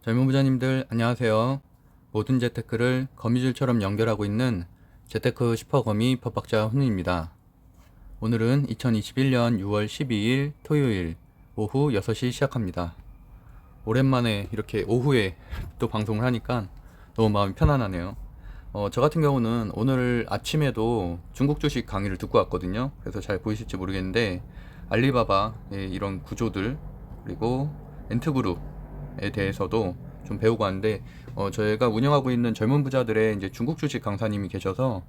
젊은 부자님들 안녕하세요. 모든 재테크를 거미줄처럼 연결하고 있는 재테크 슈퍼거미 법학자 훈우입니다. 오늘은 2021년 6월 12일 토요일 오후 6시 시작합니다. 오랜만에 이렇게 오후에 또 방송을 하니까 너무 마음이 편안하네요. 저 같은 경우는 오늘 아침에도 중국 주식 강의를 듣고 왔거든요. 그래서 잘 보이실지 모르겠는데 알리바바의 이런 구조들 그리고 엔트그룹에 대해서도 좀 배우고 왔는데 저희가 운영하고 있는 젊은 부자들의 이제 중국 주식 강사님이 계셔서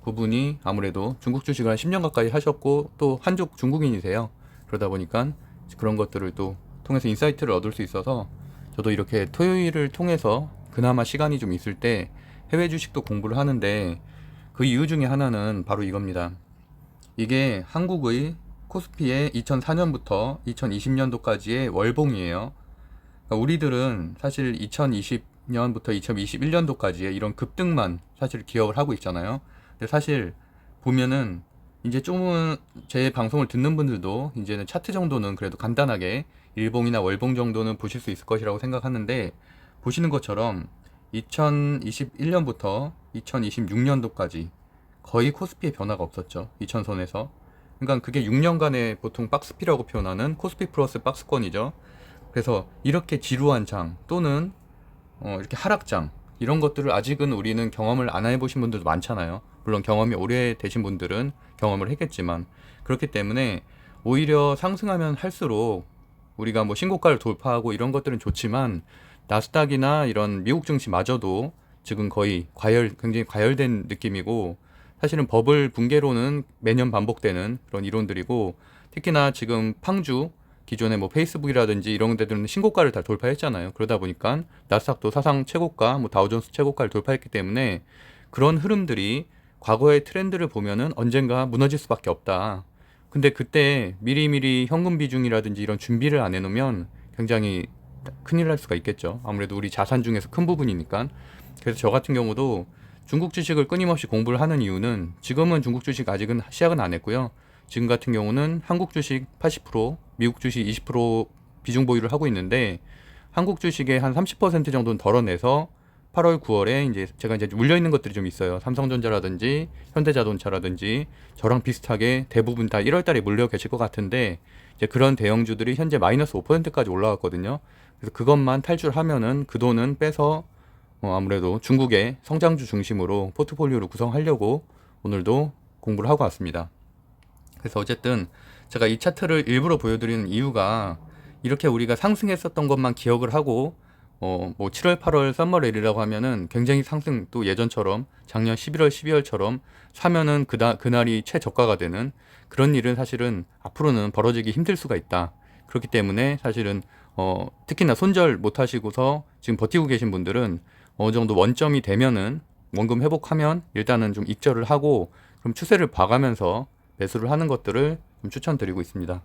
그분이 아무래도 중국 주식을 한 10년 가까이 하셨고 또 한족 중국인이세요. 그러다 보니까 그런 것들을 또 통해서 인사이트를 얻을 수 있어서 저도 이렇게 토요일을 통해서 그나마 시간이 좀 있을 때 해외 주식도 공부를 하는데 그 이유 중에 하나는 바로 이겁니다. 이게 한국의 코스피의 2004년부터 2020년도까지의 월봉이에요. 그러니까 우리들은 사실 2020년부터 2021년도까지의 이런 급등만 사실 기억을 하고 있잖아요. 근데 사실 보면은 이제 조금 제 방송을 듣는 분들도 이제는 차트 정도는 그래도 간단하게 일봉이나 월봉 정도는 보실 수 있을 것이라고 생각하는데 보시는 것처럼 2021년부터 2026년도까지 거의 코스피의 변화가 없었죠. 2000선에서. 그러니까 그게 6년간의 보통 박스피라고 표현하는 코스피 플러스 박스권이죠. 그래서 이렇게 지루한 장 또는 이렇게 하락장 이런 것들을 아직은 우리는 경험을 안 해보신 분들도 많잖아요. 물론 경험이 오래되신 분들은 경험을 했겠지만 그렇기 때문에 오히려 상승하면 할수록 우리가 뭐 신고가를 돌파하고 이런 것들은 좋지만 나스닥이나 이런 미국 증시마저도 지금 거의 굉장히 과열된 느낌이고 사실은 버블 붕괴로는 매년 반복되는 그런 이론들이고 특히나 지금 팡주 기존에 뭐 페이스북이라든지 이런 데들은 신고가를 다 돌파했잖아요. 그러다 보니까 나스닥도 사상 최고가, 뭐 다우존스 최고가를 돌파했기 때문에 그런 흐름들이 과거의 트렌드를 보면은 언젠가 무너질 수밖에 없다. 근데 그때 미리미리 현금 비중이라든지 이런 준비를 안 해놓으면 굉장히 큰일 날 수가 있겠죠. 아무래도 우리 자산 중에서 큰 부분이니까. 그래서 저 같은 경우도 중국 주식을 끊임없이 공부를 하는 이유는 지금은 중국 주식 아직은 시작은 안 했고요. 지금 같은 경우는 한국 주식 80%, 미국 주식 20% 비중 보유를 하고 있는데 한국 주식의 한 30% 정도는 덜어내서 8월, 9월에 이제 제가 이제 물려 있는 것들이 좀 있어요. 삼성전자라든지 현대자동차라든지 저랑 비슷하게 대부분 다 1월 달에 물려 계실 것 같은데 이제 그런 대형주들이 현재 마이너스 5%까지 올라왔거든요. 그래서 그것만 탈출하면은 그 돈은 빼서 아무래도 중국의 성장주 중심으로 포트폴리오를 구성하려고 오늘도 공부를 하고 왔습니다. 그래서 어쨌든 제가 이 차트를 일부러 보여드리는 이유가 이렇게 우리가 상승했었던 것만 기억을 하고 뭐 7월, 8월 썸머레일이라고 하면은 굉장히 상승 또 예전처럼 작년 11월, 12월처럼 사면은 그날이 최저가가 되는 그런 일은 사실은 앞으로는 벌어지기 힘들 수가 있다. 그렇기 때문에 사실은 특히나 손절 못 하시고서 지금 버티고 계신 분들은 어느 정도 원점이 되면은 원금 회복하면 일단은 좀 익절을 하고 그럼 추세를 봐가면서 매수를 하는 것들을 좀 추천드리고 있습니다.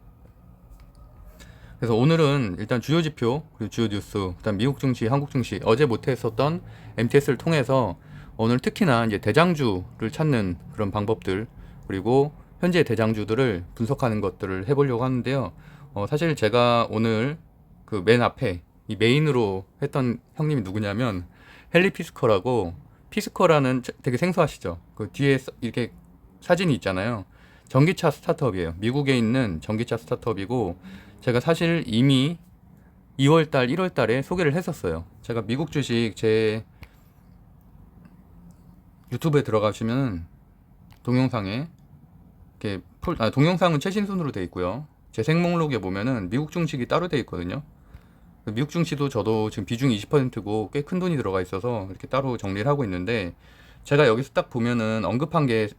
그래서 오늘은 일단 주요 지표, 그리고 주요 뉴스, 그다음 미국 증시, 한국 증시, 어제 못했었던 MTS를 통해서 오늘 특히나 이제 대장주를 찾는 그런 방법들, 그리고 현재 대장주들을 분석하는 것들을 해보려고 하는데요. 사실 제가 오늘 그 맨 앞에 이 메인으로 했던 형님이 누구냐면 헨리 피스커라고 피스커라는 되게 생소하시죠? 그 뒤에 이렇게 사진이 있잖아요. 전기차 스타트업이에요. 미국에 있는 전기차 스타트업이고 제가 사실 이미 2월달, 1월달에 소개를 했었어요. 제가 미국 주식 제 유튜브에 들어가시면 동영상에 이렇게 동영상은 최신순으로 되어 있고요. 제 생목록에 보면은 미국 증시가 따로 되어 있거든요. 미국 증시도 저도 지금 비중이 20%고 꽤 큰 돈이 들어가 있어서 이렇게 따로 정리를 하고 있는데 제가 여기서 딱 보면은 언급한 게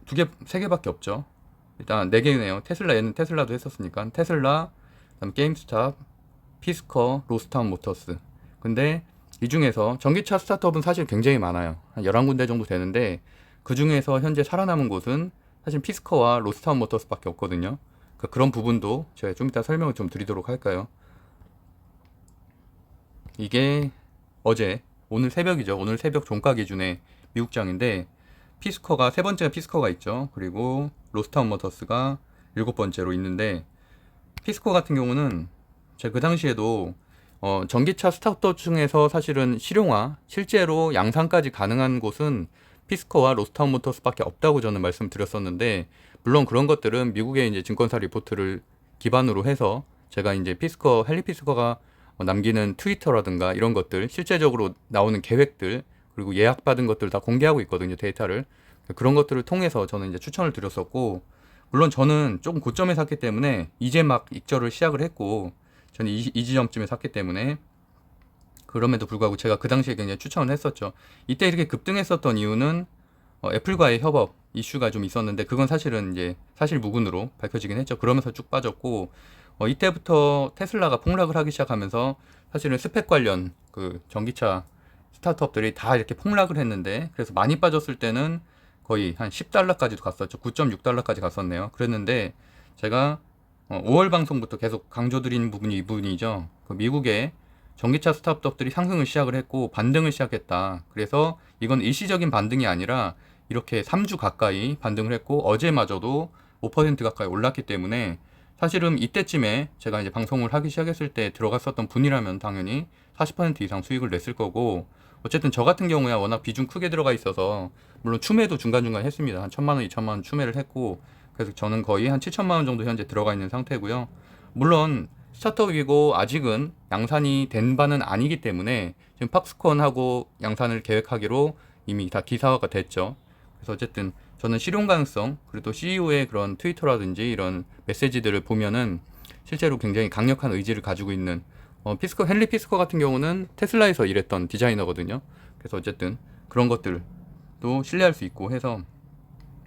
세 개밖에 없죠. 일단 네 개네요. 테슬라, 얘는 테슬라도 했었으니까 테슬라, 그다음 게임스탑, 피스커, 로스타운 모터스. 근데 이 중에서 전기차 스타트업은 사실 굉장히 많아요. 한 11군데 정도 되는데 그 중에서 현재 살아남은 곳은 사실 피스커와 로스타운 모터스밖에 없거든요. 그러니까 그런 부분도 제가 좀 이따 설명을 좀 드리도록 할까요? 이게 오늘 새벽이죠. 오늘 새벽 종가 기준의 미국장인데 피스커가 세 번째가 피스커가 있죠. 그리고 로스타운 모터스가 일곱 번째로 있는데 피스커 같은 경우는 제가 그 당시에도 전기차 스타트업 중에서 사실은 실용화, 실제로 양산까지 가능한 곳은 피스코와 로스타운 모터스밖에 없다고 저는 말씀드렸었는데, 물론 그런 것들은 미국의 이제 증권사 리포트를 기반으로 해서 제가 이제 헬리 피스커가 남기는 트위터라든가 이런 것들, 실제적으로 나오는 계획들, 그리고 예약받은 것들 다 공개하고 있거든요, 데이터를. 그런 것들을 통해서 저는 이제 추천을 드렸었고, 물론 저는 조금 고점에 샀기 때문에 이제 막 익절을 시작을 했고, 저는 이 지점쯤에 샀기 때문에, 그럼에도 불구하고 제가 그 당시에 굉장히 추천을 했었죠. 이때 이렇게 급등했었던 이유는 애플과의 협업 이슈가 좀 있었는데, 그건 사실은 이제 사실 무근으로 밝혀지긴 했죠. 그러면서 쭉 빠졌고, 이때부터 테슬라가 폭락을 하기 시작하면서 사실은 스펙 관련 그 전기차 스타트업들이 다 이렇게 폭락을 했는데, 그래서 많이 빠졌을 때는 거의 한 10달러까지도 갔었죠. 9.6달러까지 갔었네요. 그랬는데 제가 5월 방송부터 계속 강조드리는 부분이 이 부분이죠. 그 미국의 전기차 스타트업들이 상승을 시작을 했고 반등을 시작했다. 그래서 이건 일시적인 반등이 아니라 이렇게 3주 가까이 반등을 했고, 어제마저도 5% 가까이 올랐기 때문에 사실은 이때쯤에 제가 이제 방송을 하기 시작했을 때 들어갔었던 분이라면 당연히 40% 이상 수익을 냈을 거고, 어쨌든 저 같은 경우야 워낙 비중 크게 들어가 있어서 물론 추매도 중간중간 했습니다. 한 1,000만 원, 2,000만 원 추매를 했고, 그래서 저는 거의 한 7천만 원 정도 현재 들어가 있는 상태고요. 물론 스타트업이고 아직은 양산이 된 바는 아니기 때문에 지금 팍스콘하고 양산을 계획하기로 이미 다 기사화가 됐죠. 그래서 어쨌든 저는 실용 가능성, 그리고 또 CEO의 그런 트위터라든지 이런 메시지들을 보면은 실제로 굉장히 강력한 의지를 가지고 있는, 헨리 피스커 같은 경우는 테슬라에서 일했던 디자이너거든요. 그래서 어쨌든 그런 것들도 신뢰할 수 있고 해서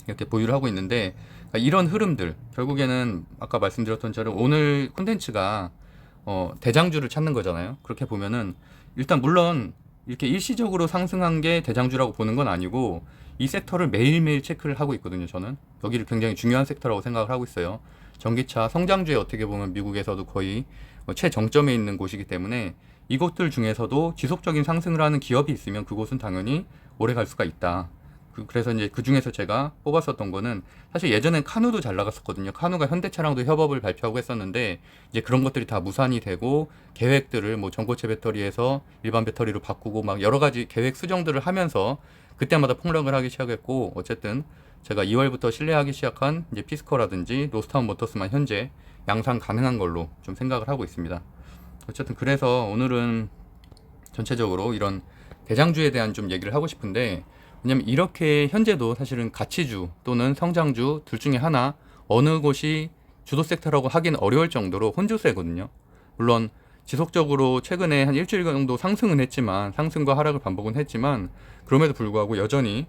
이렇게 보유를 하고 있는데, 그러니까 이런 흐름들 결국에는 아까 말씀드렸던 처럼 오늘 콘텐츠가 대장주를 찾는 거잖아요. 그렇게 보면은 일단 물론 이렇게 일시적으로 상승한 게 대장주라고 보는 건 아니고, 이 섹터를 매일매일 체크를 하고 있거든요. 저는 여기를 굉장히 중요한 섹터라고 생각을 하고 있어요. 전기차 성장주에 어떻게 보면 미국에서도 거의 최정점에 있는 곳이기 때문에 이곳들 중에서도 지속적인 상승을 하는 기업이 있으면 그곳은 당연히 오래 갈 수가 있다. 그래서 이제 그 중에서 제가 뽑았었던 거는, 사실 예전엔 카누도 잘 나갔었거든요. 카누가 현대차랑도 협업을 발표하고 했었는데 이제 그런 것들이 다 무산이 되고, 계획들을 뭐 전고체 배터리에서 일반 배터리로 바꾸고 막 여러 가지 계획 수정들을 하면서 그때마다 폭락을 하기 시작했고, 어쨌든 제가 2월부터 신뢰하기 시작한 이제 피스커라든지 노스타운 모터스만 현재 양산 가능한 걸로 좀 생각을 하고 있습니다. 어쨌든 그래서 오늘은 전체적으로 이런 대장주에 대한 좀 얘기를 하고 싶은데, 왜냐면 이렇게 현재도 사실은 가치주 또는 성장주 둘 중에 하나, 어느 곳이 주도 섹터라고 하긴 어려울 정도로 혼조세거든요. 물론 지속적으로 최근에 한 일주일 정도 상승은 했지만, 상승과 하락을 반복은 했지만, 그럼에도 불구하고 여전히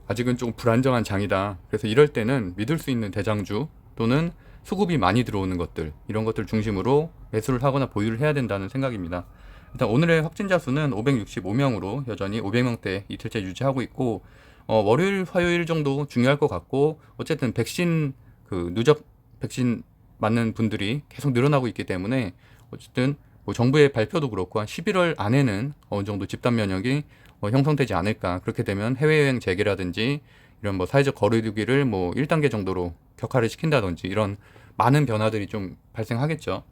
아직은 좀 불안정한 장이다. 그래서 이럴 때는 믿을 수 있는 대장주 또는 수급이 많이 들어오는 것들, 이런 것들 중심으로 매수를 하거나 보유를 해야 된다는 생각입니다. 일단 오늘의 확진자 수는 565명으로 여전히 500명대 이틀째 유지하고 있고, 월요일, 화요일 정도 중요할 것 같고, 어쨌든 백신 누적 백신 맞는 분들이 계속 늘어나고 있기 때문에 어쨌든 뭐 정부의 발표도 그렇고 한 11월 안에는 어느 정도 집단 면역이 형성되지 않을까. 그렇게 되면 해외여행 재개라든지 이런 뭐 사회적 거리두기를 뭐 1단계 정도로 격화를 시킨다든지 이런 많은 변화들이 좀 발생하겠죠.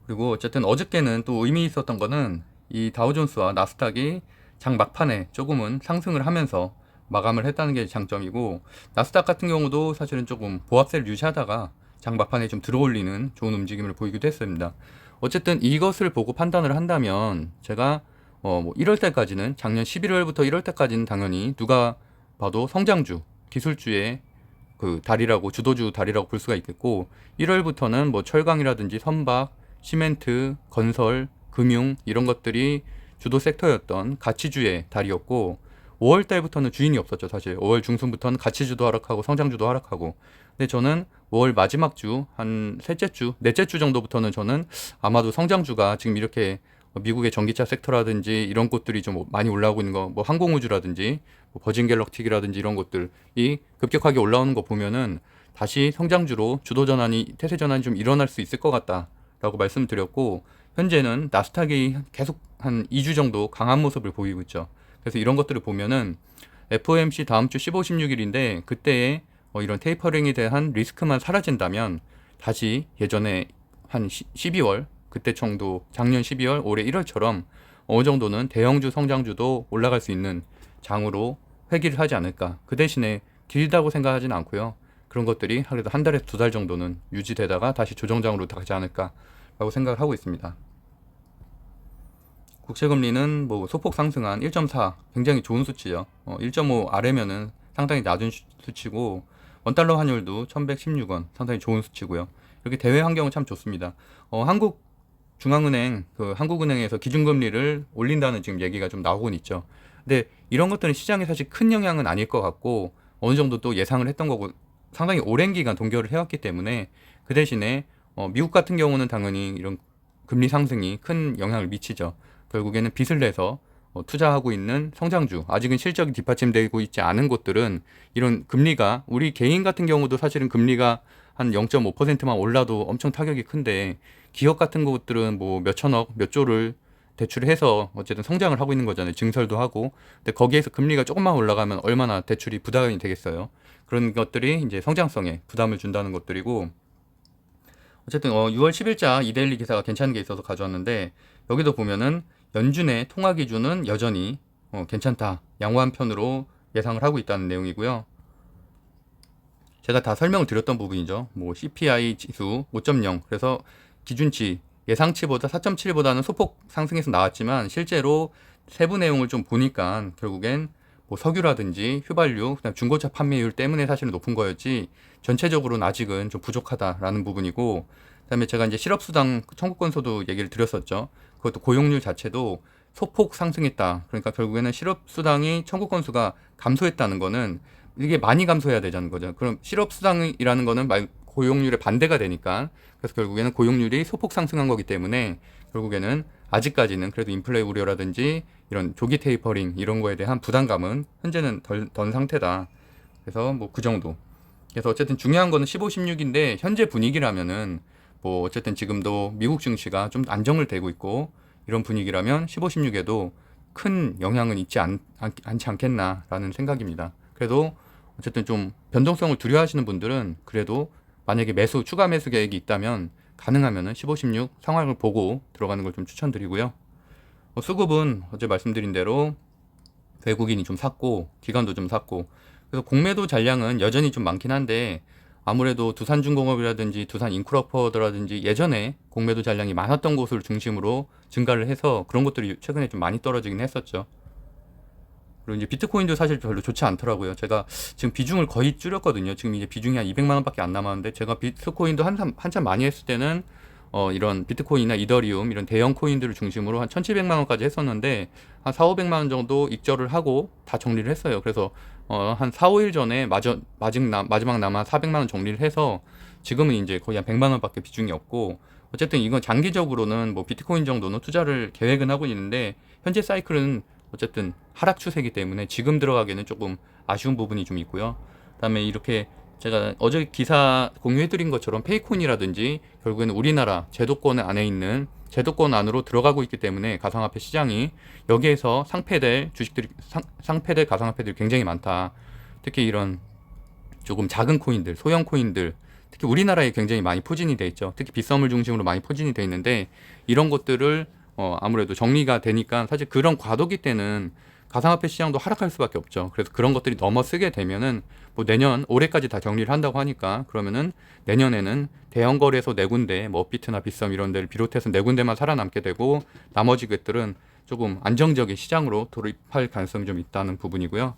그리고 어쨌든 어저께는 또 의미 있었던 거는 이 다우존스와 나스닥이 장 막판에 조금은 상승을 하면서 마감을 했다는 게 장점이고, 나스닥 같은 경우도 사실은 조금 보합세를 유지하다가 장 막판에 좀 들어올리는 좋은 움직임을 보이기도 했습니다. 어쨌든 이것을 보고 판단을 한다면 제가 뭐 1월 때까지는, 작년 11월부터 1월 때까지는 당연히 누가 봐도 성장주, 기술주의 그 다리라고, 주도주 다리라고 볼 수가 있겠고, 1월부터는 뭐 철강이라든지 선박, 시멘트, 건설, 금융 이런 것들이 주도 섹터였던 가치주의 다리였고, 5월 달부터는 주인이 없었죠. 사실 5월 중순부터는 가치주도 하락하고 성장주도 하락하고. 근데 저는 5월 마지막 주, 한 셋째 주, 넷째 주 정도부터는 저는 아마도 성장주가 지금 이렇게 미국의 전기차 섹터라든지 이런 곳들이 좀 많이 올라오고 있는 거, 뭐 항공우주라든지 뭐 버진 갤럭틱이라든지 이런 것들이 급격하게 올라오는 거 보면은 다시 성장주로 주도 전환이, 태세 전환이 좀 일어날 수 있을 것 같다라고 말씀드렸고, 현재는 나스닥이 계속 한 2주 정도 강한 모습을 보이고 있죠. 그래서 이런 것들을 보면은 FOMC 다음 주 15, 16일인데 그때에 이런 테이퍼링에 대한 리스크만 사라진다면 다시 예전에 한 12월 그때 정도 작년 12월, 올해 1월처럼 어느 정도는 대형주 성장주도 올라갈 수 있는 장으로 회귀를 하지 않을까. 그 대신에 길다고 생각하지는 않고요. 그런 것들이 그래도 한 달에서 두 달 정도는 유지되다가 다시 조정장으로 가지 않을까라고 생각을 하고 있습니다. 국채금리는 뭐 소폭 상승한 1.4 굉장히 좋은 수치죠. 1.5 아래면은 상당히 낮은 수치고 원달러 환율도 1116원 상당히 좋은 수치고요. 이렇게 대외 환경은 참 좋습니다. 한국 중앙은행 한국은행에서 기준금리를 올린다는 지금 얘기가 좀 나오곤 있죠. 근데 이런 것들은 시장에 사실 큰 영향은 아닐 것 같고 어느 정도 또 예상을 했던 거고 상당히 오랜 기간 동결을 해왔기 때문에 그 대신에 미국 같은 경우는 당연히 이런 금리 상승이 큰 영향을 미치죠. 결국에는 빚을 내서 투자하고 있는 성장주, 아직은 실적이 뒷받침되고 있지 않은 곳들은 이런 금리가 우리 개인 같은 경우도 사실은 금리가 한 0.5%만 올라도 엄청 타격이 큰데 기업 같은 곳들은 뭐 몇천억, 몇 조를 대출해서 어쨌든 성장을 하고 있는 거잖아요. 증설도 하고. 근데 거기에서 금리가 조금만 올라가면 얼마나 대출이 부담이 되겠어요. 그런 것들이 이제 성장성에 부담을 준다는 것들이고 어쨌든 6월 10일자 이데일리 기사가 괜찮은 게 있어서 가져왔는데 여기도 보면은 연준의 통화 기준은 여전히 괜찮다. 양호한 편으로 예상을 하고 있다는 내용이고요. 제가 다 설명을 드렸던 부분이죠. 뭐 CPI 지수 5.0 그래서 기준치 예상치보다 4.7보다는 소폭 상승해서 나왔지만 실제로 세부 내용을 좀 보니까 결국엔 뭐 석유라든지 휘발유, 그다음 중고차 판매율 때문에 사실은 높은 거였지 전체적으로는 아직은 좀 부족하다라는 부분이고 그다음에 제가 이제 실업수당 청구 건수도 얘기를 드렸었죠. 그것도 고용률 자체도 소폭 상승했다. 그러니까 결국에는 실업수당이 청구 건수가 감소했다는 거는 이게 많이 감소해야 되자는 거죠. 그럼 실업수당이라는 거는 고용률의 반대가 되니까 그래서 결국에는 고용률이 소폭 상승한 거기 때문에 결국에는 아직까지는 그래도 인플레 우려라든지 이런 조기 테이퍼링 이런 거에 대한 부담감은 현재는 덜 상태다. 그래서 뭐 그 정도. 그래서 어쨌든 중요한 거는 15, 16인데 현재 분위기라면은 뭐 어쨌든 지금도 미국 증시가 좀 안정을 되고 있고 이런 분위기라면 15, 16에도 큰 영향은 있지 않지 않겠나라는 생각입니다. 그래도 어쨌든 좀 변동성을 두려워하시는 분들은 그래도 만약에 추가 매수 계획이 있다면 가능하면은 15, 16 상황을 보고 들어가는 걸 좀 추천드리고요. 수급은 어제 말씀드린 대로 외국인이 좀 샀고 기관도 좀 샀고 그래서 공매도 잔량은 여전히 좀 많긴 한데 아무래도 두산중공업이라든지 두산인크로퍼드라든지 예전에 공매도 잔량이 많았던 곳을 중심으로 증가를 해서 그런 것들이 최근에 좀 많이 떨어지긴 했었죠. 그리고 이제 비트코인도 사실 별로 좋지 않더라고요. 제가 지금 비중을 거의 줄였거든요. 지금 이제 비중이 한 200만 원밖에 안 남았는데 제가 비트코인도 한참 많이 했을 때는 이런 비트코인이나 이더리움 이런 대형 코인들을 중심으로 한 1,700만 원까지 했었는데 한 4, 500만 원 정도 익절을 하고 다 정리를 했어요. 그래서 한 4, 5일 전에 마지막 남아 400만 원 정리를 해서 지금은 이제 거의 한 100만 원밖에 비중이 없고 어쨌든 이건 장기적으로는 뭐 비트코인 정도는 투자를 계획은 하고 있는데 현재 사이클은 어쨌든 하락 추세이기 때문에 지금 들어가기에는 조금 아쉬운 부분이 좀 있고요. 그다음에 이렇게 제가 어제 기사 공유해드린 것처럼 페이콘이라든지 결국에는 우리나라 제도권 안에 있는 제도권 안으로 들어가고 있기 때문에 가상화폐 시장이 여기에서 상폐될 가상화폐들이 굉장히 많다. 특히 이런 조금 작은 코인들, 소형 코인들, 특히 우리나라에 굉장히 많이 포진이 돼 있죠. 특히 빗썸을 중심으로 많이 포진이 돼 있는데 이런 것들을 아무래도 정리가 되니까 사실 그런 과도기 때는 가상화폐 시장도 하락할 수밖에 없죠. 그래서 그런 것들이 넘어서게 되면은 뭐 올해까지 다 정리를 한다고 하니까 그러면은 내년에는 대형 거래소 네 군데, 뭐 업비트나 빗썸 이런 데를 비롯해서 네 군데만 살아남게 되고 나머지 것들은 조금 안정적인 시장으로 돌입할 가능성이 좀 있다는 부분이고요.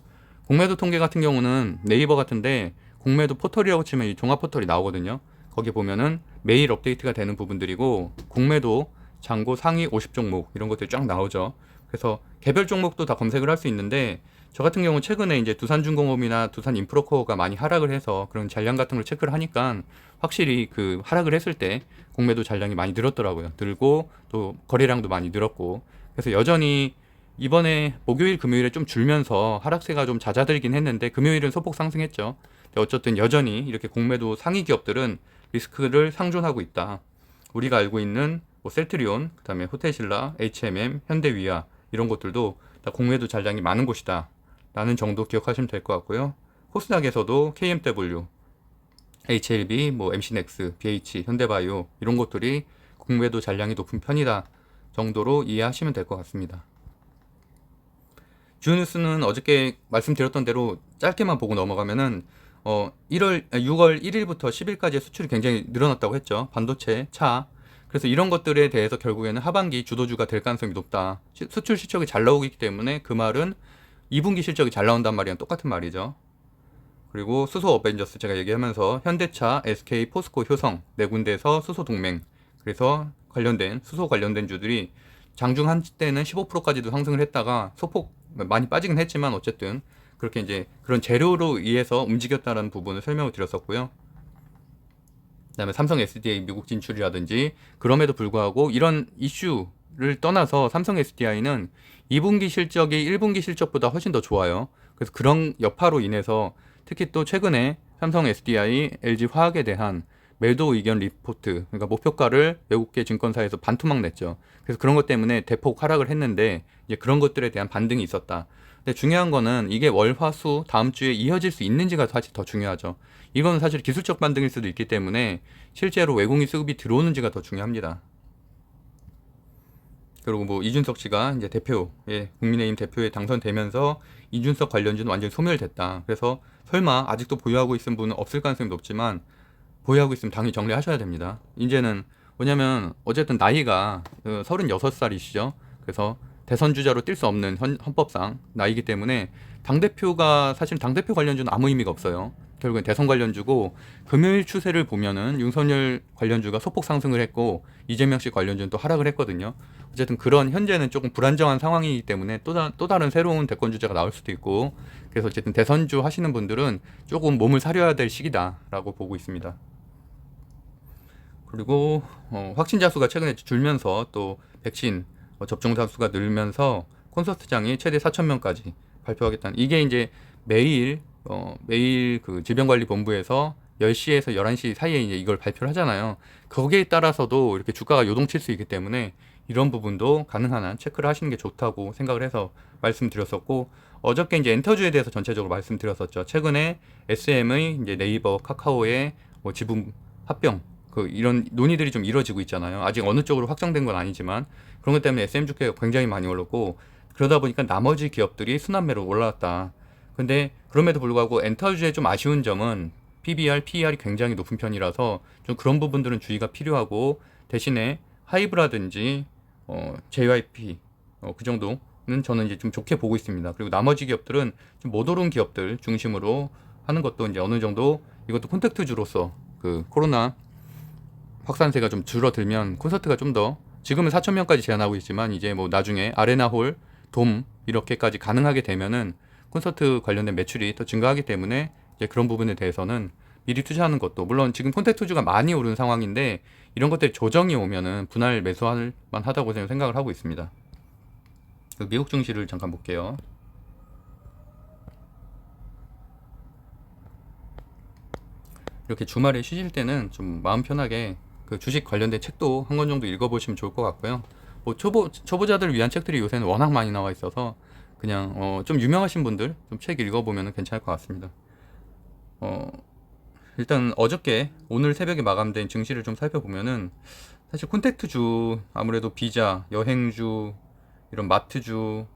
공매도 통계 같은 경우는 네이버 같은데 공매도 포털이라고 치면 이 종합 포털이 나오거든요. 거기 보면은 매일 업데이트가 되는 부분들이고 공매도 잔고 상위 50종목 이런 것들이 쫙 나오죠. 그래서 개별 종목도 다 검색을 할 수 있는데 저 같은 경우 최근에 이제 두산중공업이나 두산인프로코어가 많이 하락을 해서 그런 잔량 같은 걸 체크를 하니까 확실히 그 하락을 했을 때 공매도 잔량이 많이 늘었더라고요. 늘고 또 거래량도 많이 늘었고 그래서 여전히 이번에 목요일 금요일에 좀 줄면서 하락세가 좀 잦아들긴 했는데 금요일은 소폭 상승했죠. 근데 어쨌든 여전히 이렇게 공매도 상위 기업들은 리스크를 상존하고 있다. 우리가 알고 있는 뭐 셀트리온, 그다음에 호텔신라, H&M, 현대위아 이런 것들도 다 공매도 잔량이 많은 곳이다. 라는 정도 기억하시면 될 것 같고요. 코스닥에서도 KMW, HLB, 뭐 MC넥스, BH, 현대바이오 이런 것들이 공매도 잔량이 높은 편이다 정도로 이해하시면 될 것 같습니다. 주요 뉴스는 어저께 말씀드렸던 대로 짧게만 보고 넘어가면은 6월 1일부터 10일까지의 수출이 굉장히 늘어났다고 했죠. 반도체, 차. 그래서 이런 것들에 대해서 결국에는 하반기 주도주가 될 가능성이 높다. 수출 실적이 잘 나오기 때문에 그 말은 2분기 실적이 잘 나온단 말이랑 똑같은 말이죠. 그리고 수소 어벤져스 제가 얘기하면서 현대차, SK, 포스코, 효성 네 군데에서 수소 동맹, 그래서 수소 관련된 주들이 장중 한때는 15%까지도 상승을 했다가 소폭 많이 빠지긴 했지만 어쨌든 그렇게 이제 그런 재료로 의해서 움직였다는 부분을 설명을 드렸었고요. 그다음에 삼성 SDI 미국 진출이라든지, 그럼에도 불구하고 이런 이슈를 떠나서 삼성 SDI는 2분기 실적이 1분기 실적보다 훨씬 더 좋아요. 그래서 그런 여파로 인해서 특히 또 최근에 삼성 SDI, LG 화학에 대한 매도 의견 리포트, 그러니까 목표가를 외국계 증권사에서 반토막 냈죠. 그래서 그런 것 때문에 대폭 하락을 했는데 이제 그런 것들에 대한 반등이 있었다. 근데 중요한 거는 이게 월, 화, 수 다음 주에 이어질 수 있는지가 사실 더 중요하죠. 이건 사실 기술적 반등일 수도 있기 때문에 실제로 외국인 수급이 들어오는지가 더 중요합니다. 그리고 뭐 이준석 씨가 이제 국민의힘 대표에 당선되면서 이준석 관련주는 완전히 소멸됐다. 그래서 설마 아직도 보유하고 있는 분은 없을 가능성이 높지만 보유하고 있으면 당연히 정리하셔야 됩니다. 이제는 뭐냐면 어쨌든 나이가 36살이시죠. 그래서 대선 주자로 뛸 수 없는 헌법상 나이기 때문에 당대표가 사실 당대표 관련주는 아무 의미가 없어요. 결국엔 대선 관련주고, 금요일 추세를 보면은 윤석열 관련주가 소폭 상승을 했고 이재명 씨 관련주는 또 하락을 했거든요. 어쨌든 그런 현재는 조금 불안정한 상황이기 때문에 또 다른 새로운 대권 주자가 나올 수도 있고, 그래서 어쨌든 대선주 하시는 분들은 조금 몸을 사려야 될 시기다라고 보고 있습니다. 그리고 확진자 수가 최근에 줄면서 또 백신 접종자 수가 늘면서 콘서트장이 최대 4,000명까지 발표하겠다는, 이게 이제 매일 그 질병관리본부에서 10시에서 11시 사이에 이제 이걸 발표를 하잖아요. 거기에 따라서도 이렇게 주가가 요동칠 수 있기 때문에 이런 부분도 가능한 한 체크를 하시는 게 좋다고 생각을 해서 말씀드렸었고, 어저께 이제 엔터주에 대해서 전체적으로 말씀드렸었죠. 최근에 SM의 이제 네이버, 카카오의 뭐 지분 합병, 이런 논의들이 좀 이루어지고 있잖아요. 아직 어느 쪽으로 확정된 건 아니지만 그런 것 때문에 SM 주가가 굉장히 많이 올랐고, 그러다 보니까 나머지 기업들이 순환매로 올라왔다. 근데 그럼에도 불구하고 엔터주의 좀 아쉬운 점은 PBR, PER이 굉장히 높은 편이라서 좀 그런 부분들은 주의가 필요하고, 대신에 하이브라든지 JYP 그 정도는 저는 이제 좀 좋게 보고 있습니다. 그리고 나머지 기업들은 좀 못 오른 기업들 중심으로 하는 것도 이제 어느 정도, 이것도 콘택트주로서 그 코로나 확산세가 좀 줄어들면 콘서트가 좀 더, 지금은 4,000명까지 제한하고 있지만 이제 뭐 나중에 아레나홀, 돔 이렇게까지 가능하게 되면은 콘서트 관련된 매출이 더 증가하기 때문에 이제 그런 부분에 대해서는 미리 투자하는 것도, 물론 지금 콘텐츠주가 많이 오른 상황인데 이런 것들이 조정이 오면은 분할 매수할 만하다고 저는 생각을 하고 있습니다. 미국 증시를 잠깐 볼게요. 이렇게 주말에 쉬실 때는 좀 마음 편하게 그 주식 관련된 책도 한 권 정도 읽어보시면 좋을 것 같고요. 뭐 초보자들을 위한 책들이 요새는 워낙 많이 나와 있어서 그냥 좀 유명하신 분들 좀 책 읽어보면 괜찮을 것 같습니다. 일단 어저께 오늘 새벽에 마감된 증시를 좀 살펴보면은 사실 콘택트주, 아무래도 비자, 여행주, 이런 마트주,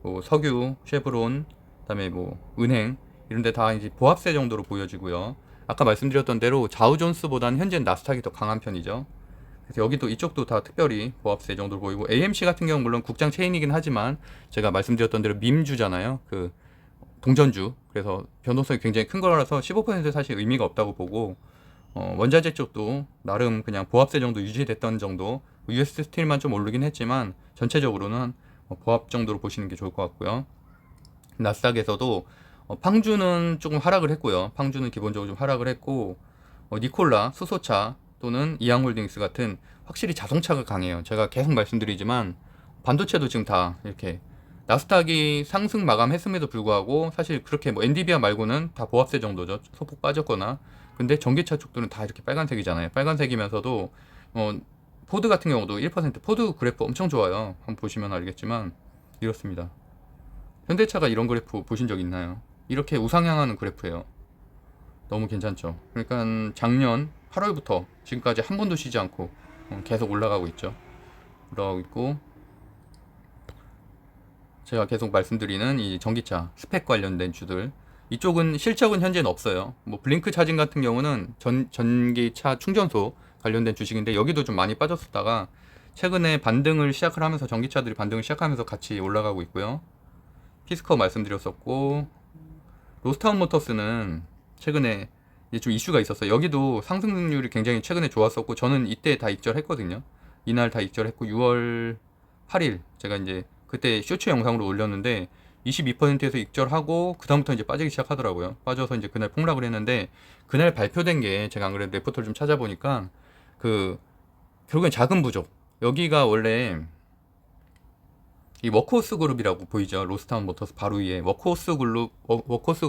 뭐 석유, 쉐브론, 그다음에 뭐 은행 이런 데 다 이제 보합세 정도로 보여지고요. 아까 말씀드렸던 대로 자우존스보다는 현재는 나스닥이 더 강한 편이죠. 그래서 여기도 이쪽도 다 특별히 보합세 정도로 보이고, AMC 같은 경우는 물론 국장 체인이긴 하지만 제가 말씀드렸던 대로 밈주잖아요. 그 동전주. 그래서 변동성이 굉장히 큰 거라서 15% 사실 의미가 없다고 보고, 원자재 쪽도 나름 그냥 보합세 정도 유지됐던 정도, US 스틸만 좀 오르긴 했지만 전체적으로는 보합 정도로 보시는 게 좋을 것 같고요. 나스닥에서도 팡주는 조금 하락을 했고요. 팡주는 기본적으로 좀 하락을 했고, 니콜라, 수소차 또는 이항홀딩스 같은 확실히 자동차가 강해요. 제가 계속 말씀드리지만 반도체도 지금 다 이렇게 나스닥이 상승 마감했음에도 불구하고 사실 그렇게 뭐 엔비디아 말고는 다 보합세 정도죠. 소폭 빠졌거나. 근데 전기차 쪽들은 다 이렇게 빨간색이잖아요. 빨간색이면서도 포드 같은 경우도 1%, 포드 그래프 엄청 좋아요. 한번 보시면 알겠지만 이렇습니다. 현대차가 이런 그래프 보신 적 있나요? 이렇게 우상향하는 그래프예요. 너무 괜찮죠. 그러니까 작년 8월부터 지금까지 한 번도 쉬지 않고 계속 올라가고 있죠. 올라가고 있고, 제가 계속 말씀드리는 이 전기차 스펙 관련된 주들, 이쪽은 실적은 현재는 없어요. 뭐 블링크 차징 같은 경우는 전기차 충전소 관련된 주식인데 여기도 좀 많이 빠졌었다가 최근에 반등을 시작을 하면서, 전기차들이 반등을 시작하면서 같이 올라가고 있고요. 피스커 말씀드렸었고, 로스타운 모터스는 최근에 이제 좀 이슈가 있었어요. 여기도 상승률이 굉장히 최근에 좋았었고, 저는 이때 다 익절했거든요. 이날 다 익절했고, 6월 8일 제가 이제 그때 쇼츠 영상으로 올렸는데 22%에서 익절하고 그다음부터 이제 빠지기 시작하더라고요. 빠져서 이제 그날 폭락을 했는데, 그날 발표된 게 제가 안 그래도 레포트를 좀 찾아보니까 그 결국엔 자금 부족. 여기가 원래 이 워크호스 그룹이라고 보이죠. 로스타운 모터스 바로 위에 워크호스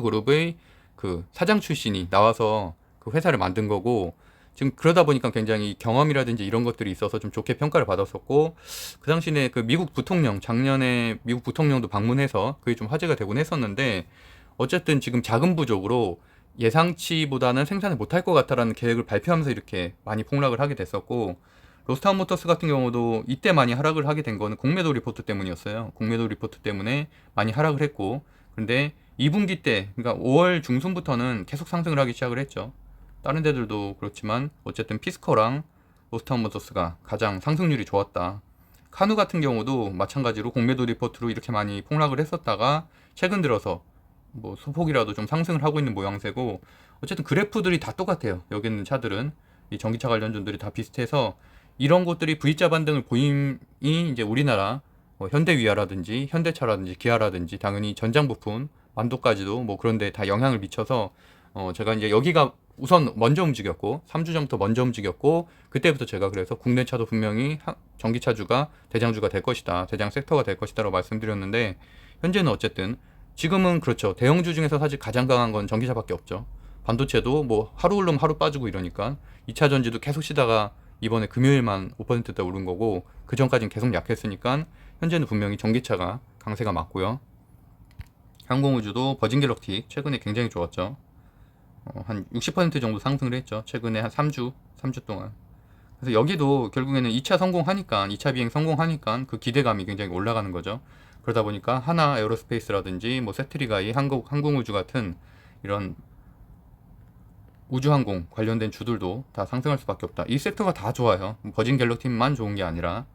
그룹의 그 사장 출신이 나와서 그 회사를 만든 거고, 지금 그러다 보니까 굉장히 경험이라든지 이런 것들이 있어서 좀 좋게 평가를 받았었고, 그 당시에 그 미국 부통령, 작년에 미국 부통령도 방문해서 그게 좀 화제가 되곤 했었는데, 어쨌든 지금 자금 부족으로 예상치보다는 생산을 못할 것 같다라는 계획을 발표하면서 이렇게 많이 폭락을 하게 됐었고, 로스타운 모터스 같은 경우도 이때 많이 하락을 하게 된 거는 공매도 리포트 때문이었어요. 공매도 리포트 때문에 많이 하락을 했고, 근데 2분기 때, 그러니까 5월 중순부터는 계속 상승을 하기 시작을 했죠. 다른 데들도 그렇지만 어쨌든 피스커랑 로스타운 모터스가 가장 상승률이 좋았다. 카누 같은 경우도 마찬가지로 공매도 리포트로 이렇게 많이 폭락을 했었다가 최근 들어서 뭐 소폭이라도 좀 상승을 하고 있는 모양새고, 어쨌든 그래프들이 다 똑같아요. 여기 있는 차들은 이 전기차 관련주들이 다 비슷해서 이런 것들이 V자 반등을 보임이 이제 우리나라 현대위아라든지 현대차라든지 기아라든지 당연히 전장 부품 만도까지도 뭐 그런데 다 영향을 미쳐서, 제가 이제 여기가 우선 먼저 움직였고 3주 전부터 먼저 움직였고, 그때부터 제가 그래서 국내 차도 분명히 전기차주가 대장주가 될 것이다, 대장 섹터가 될 것이다라고 말씀드렸는데, 현재는 어쨌든 지금은 그렇죠. 대형주 중에서 사실 가장 강한 건 전기차밖에 없죠. 반도체도 뭐 하루 오르면 하루 빠지고 이러니까 2차 전지도 계속 쉬다가 이번에 금요일만 5%대 오른 거고, 그 전까지는 계속 약했으니까 현재는 분명히 전기차가 강세가 맞고요. 항공우주도 버진 갤럭틱 최근에 굉장히 좋았죠. 한 60% 정도 상승을 했죠. 최근에 한 3주 동안. 그래서 여기도 결국에는 2차 성공하니까, 2차 비행 성공하니까 그 기대감이 굉장히 올라가는 거죠. 그러다 보니까 하나 에어로스페이스라든지 뭐 세트리가이, 항공우주 같은 이런 우주항공 관련된 주들도 다 상승할 수밖에 없다. 이 섹터가 다 좋아요. 버진 갤럭틱만 좋은 게 아니라,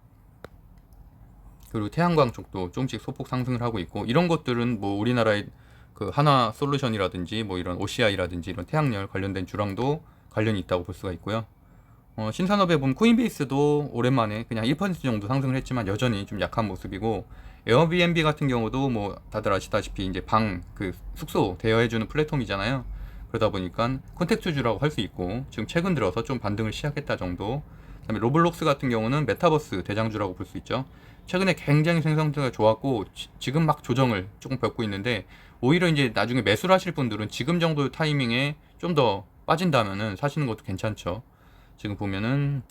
그리고 태양광 쪽도 조금씩 소폭 상승을 하고 있고, 이런 것들은 뭐 우리나라의 그 하나 솔루션이라든지 뭐 이런 OCI라든지 이런 태양열 관련된 주랑도 관련이 있다고 볼 수가 있고요. 신산업에 보면 코인베이스도 오랜만에 그냥 1% 정도 상승을 했지만 여전히 좀 약한 모습이고, 에어비앤비 같은 경우도 뭐 다들 아시다시피 이제 방 그 숙소 대여해주는 플랫폼이잖아요. 그러다 보니까 콘택트주라고 할 수 있고, 지금 최근 들어서 좀 반등을 시작했다 정도. 그다음에 로블록스 같은 경우는 메타버스 대장주라고 볼 수 있죠. 최근에 굉장히 생성도가 좋았고 지금 막 조정을 조금 겪고 있는데, 오히려 이제 나중에 매수를 하실 분들은 지금 정도 타이밍에 좀 더 빠진다면은 사시는 것도 괜찮죠. 지금 보면은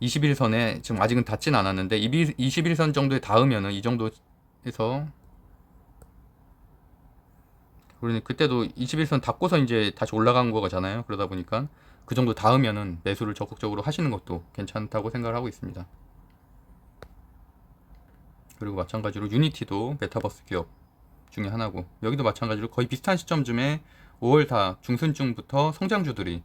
21선에 지금 아직은 닿진 않았는데 21선 정도에 닿으면은 이 정도에서, 우리는 그때도 21선 닿고서 이제 다시 올라간 거잖아요. 그러다 보니까 그 정도 닿으면은 매수를 적극적으로 하시는 것도 괜찮다고 생각을 하고 있습니다. 그리고 마찬가지로 유니티도 메타버스 기업 중에 하나고, 여기도 마찬가지로 거의 비슷한 시점쯤에 5월 다 중순쯤부터 성장주들이,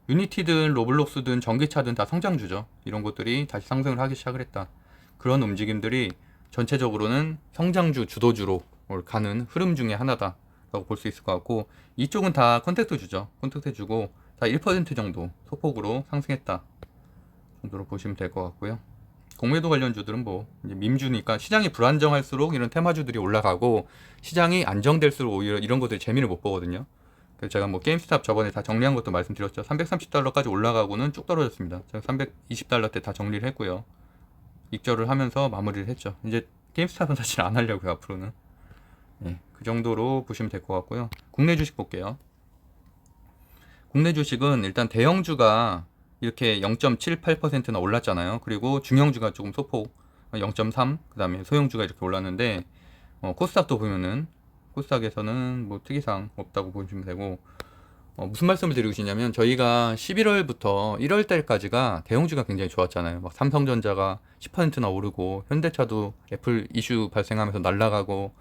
유니티든 로블록스든 전기차든 다 성장주죠. 이런 것들이 다시 상승을 하기 시작을 했다. 그런 움직임들이 전체적으로는 성장주 주도주로 가는 흐름 중에 하나다 라고 볼 수 있을 것 같고, 이쪽은 다 컨택트주죠. 컨택트주고 다 1% 정도 소폭으로 상승했다 정도로 보시면 될 것 같고요. 공매도 관련주들은 뭐 이제 밈주니까 시장이 불안정할수록 이런 테마주들이 올라가고, 시장이 안정될수록 오히려 이런 것들이 재미를 못 보거든요. 그래서 제가 뭐 게임스탑 저번에 다 정리한 것도 말씀드렸죠. 330달러까지 올라가고는 쭉 떨어졌습니다. 제가 320달러 때 다 정리를 했고요. 익절을 하면서 마무리를 했죠. 이제 게임스탑은 사실 안 하려고요, 앞으로는. 네, 그 정도로 보시면 될 것 같고요. 국내 주식 볼게요. 국내 주식은 일단 대형주가 이렇게 0.78%나 올랐잖아요. 그리고 중형주가 조금 소폭 0.3, 그 다음에 소형주가 이렇게 올랐는데, 코스닥도 보면은 코스닥에서는 뭐 특이사항 없다고 보시면 되고, 무슨 말씀을 드리고 싶냐면 저희가 11월부터 1월 달까지가 대형주가 굉장히 좋았잖아요. 막 삼성전자가 10%나 오르고 현대차도 애플 이슈 발생하면서 날아가고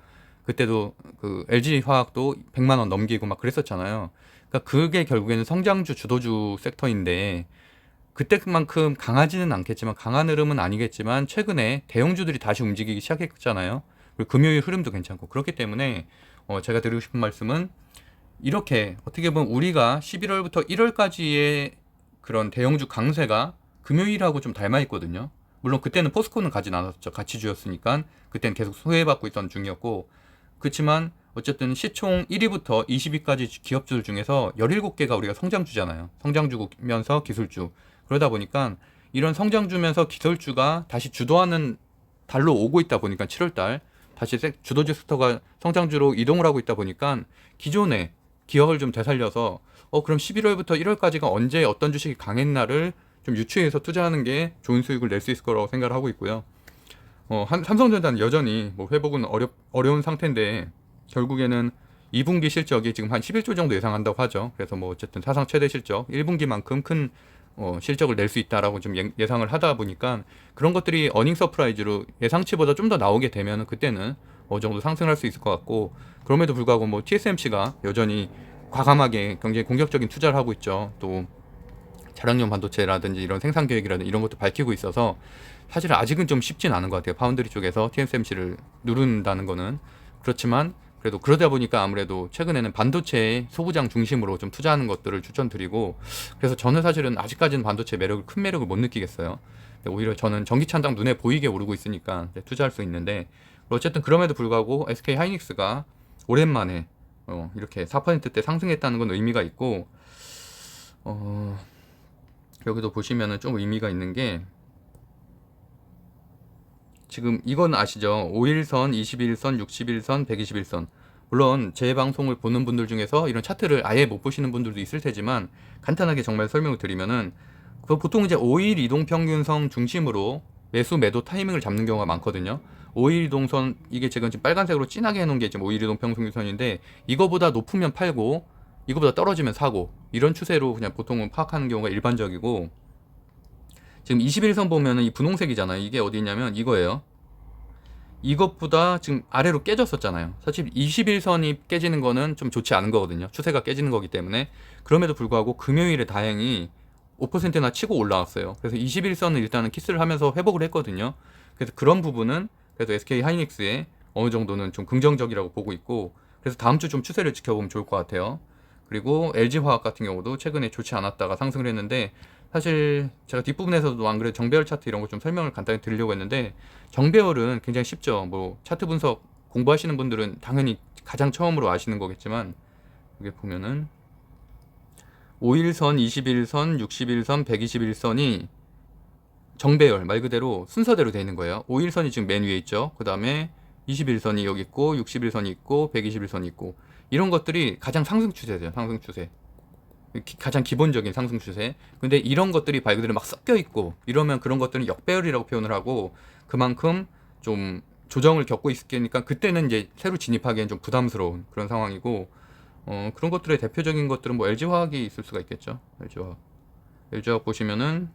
그때도 그 LG화학도 100만 원 넘기고 막 그랬었잖아요. 그러니까 그게 결국에는 성장주 주도주 섹터인데 그때만큼 강하지는 않겠지만 강한 흐름은 아니겠지만 최근에 대형주들이 다시 움직이기 시작했잖아요. 그리고 금요일 흐름도 괜찮고 그렇기 때문에 제가 드리고 싶은 말씀은 이렇게 어떻게 보면 우리가 11월부터 1월까지의 그런 대형주 강세가 금요일하고 좀 닮아 있거든요. 물론 그때는 포스코는 가진 않았죠. 가치주였으니까 그때는 계속 소외받고 있던 중이었고 그렇지만 어쨌든 시총 1위부터 20위까지 기업들 중에서 17개가 우리가 성장주잖아요. 성장주면서 기술주. 그러다 보니까 이런 성장주면서 기술주가 다시 주도하는 달로 오고 있다 보니까 7월달 다시 주도주 섹터가 성장주로 이동을 하고 있다 보니까 기존에 기억을 좀 되살려서 그럼 11월부터 1월까지가 언제 어떤 주식이 강했나를 좀 유추해서 투자하는 게 좋은 수익을 낼 수 있을 거라고 생각을 하고 있고요. 삼성전자는 여전히 뭐 회복은 어려운 상태인데 결국에는 2분기 실적이 지금 한 11조 정도 예상한다고 하죠. 그래서 뭐 어쨌든 사상 최대 실적 1분기만큼 큰 실적을 낼 수 있다라고 좀 예상을 하다 보니까 그런 것들이 어닝 서프라이즈로 예상치보다 좀 더 나오게 되면 그때는 어느 정도 상승할 수 있을 것 같고 그럼에도 불구하고 뭐 TSMC가 여전히 과감하게 굉장히 공격적인 투자를 하고 있죠. 또 차량용 반도체라든지 이런 생산 계획이라든지 이런 것도 밝히고 있어서 사실 아직은 좀 쉽진 않은 것 같아요. 파운드리 쪽에서 TSMC를 누른다는 거는. 그렇지만 그래도 그러다 보니까 아무래도 최근에는 반도체 소부장 중심으로 좀 투자하는 것들을 추천드리고 그래서 저는 사실은 아직까지는 반도체 매력을 큰 매력을 못 느끼겠어요. 오히려 저는 전기차 당 눈에 보이게 오르고 있으니까 투자할 수 있는데 어쨌든 그럼에도 불구하고 SK 하이닉스가 오랜만에 이렇게 4%대 상승했다는 건 의미가 있고 여기도 보시면은 좀 의미가 있는 게 지금 이건 아시죠? 5일선, 21선, 61선, 121선. 물론 제 방송을 보는 분들 중에서 이런 차트를 아예 못 보시는 분들도 있을 테지만 간단하게 정말 설명을 드리면은 보통 이제 5일 이동평균선 중심으로 매수 매도 타이밍을 잡는 경우가 많거든요. 5일 이동선 이게 지금 빨간색으로 진하게 해놓은 게 지금 5일 이동평균선인데 이거보다 높으면 팔고 이거보다 떨어지면 사고 이런 추세로 그냥 보통은 파악하는 경우가 일반적이고 지금 21선 보면은 이 분홍색이잖아요. 이게 어디 있냐면 이거예요. 이것보다 지금 아래로 깨졌었잖아요. 사실 21선이 깨지는 거는 좀 좋지 않은 거거든요. 추세가 깨지는 거기 때문에. 그럼에도 불구하고 금요일에 다행히 5%나 치고 올라왔어요. 그래서 21선은 일단은 키스를 하면서 회복을 했거든요. 그래서 그런 부분은 그래도 SK 하이닉스에 어느 정도는 좀 긍정적이라고 보고 있고 그래서 다음 주 좀 추세를 지켜보면 좋을 것 같아요. 그리고 LG화학 같은 경우도 최근에 좋지 않았다가 상승을 했는데 사실 제가 뒷부분에서도 안 그래도 정배열 차트 이런 거 좀 설명을 간단히 드리려고 했는데 정배열은 굉장히 쉽죠. 뭐 차트 분석 공부하시는 분들은 당연히 가장 처음으로 아시는 거겠지만 여기 보면은 5일선, 21선, 61선, 121선이 정배열 말 그대로 순서대로 되어 있는 거예요. 5일선이 지금 맨 위에 있죠. 그 다음에 21선이 여기 있고 61선이 있고 121선이 있고 이런 것들이 가장 상승 추세죠. 상승 추세. 가장 기본적인 상승 추세. 근데 이런 것들이 말 그대로 막 섞여 있고 이러면 그런 것들은 역배열이라고 표현을 하고 그만큼 좀 조정을 겪고 있으니까 그때는 이제 새로 진입하기엔 좀 부담스러운 그런 상황이고 그런 것들의 대표적인 것들은 뭐 LG화학이 있을 수가 있겠죠. LG화학 보시면은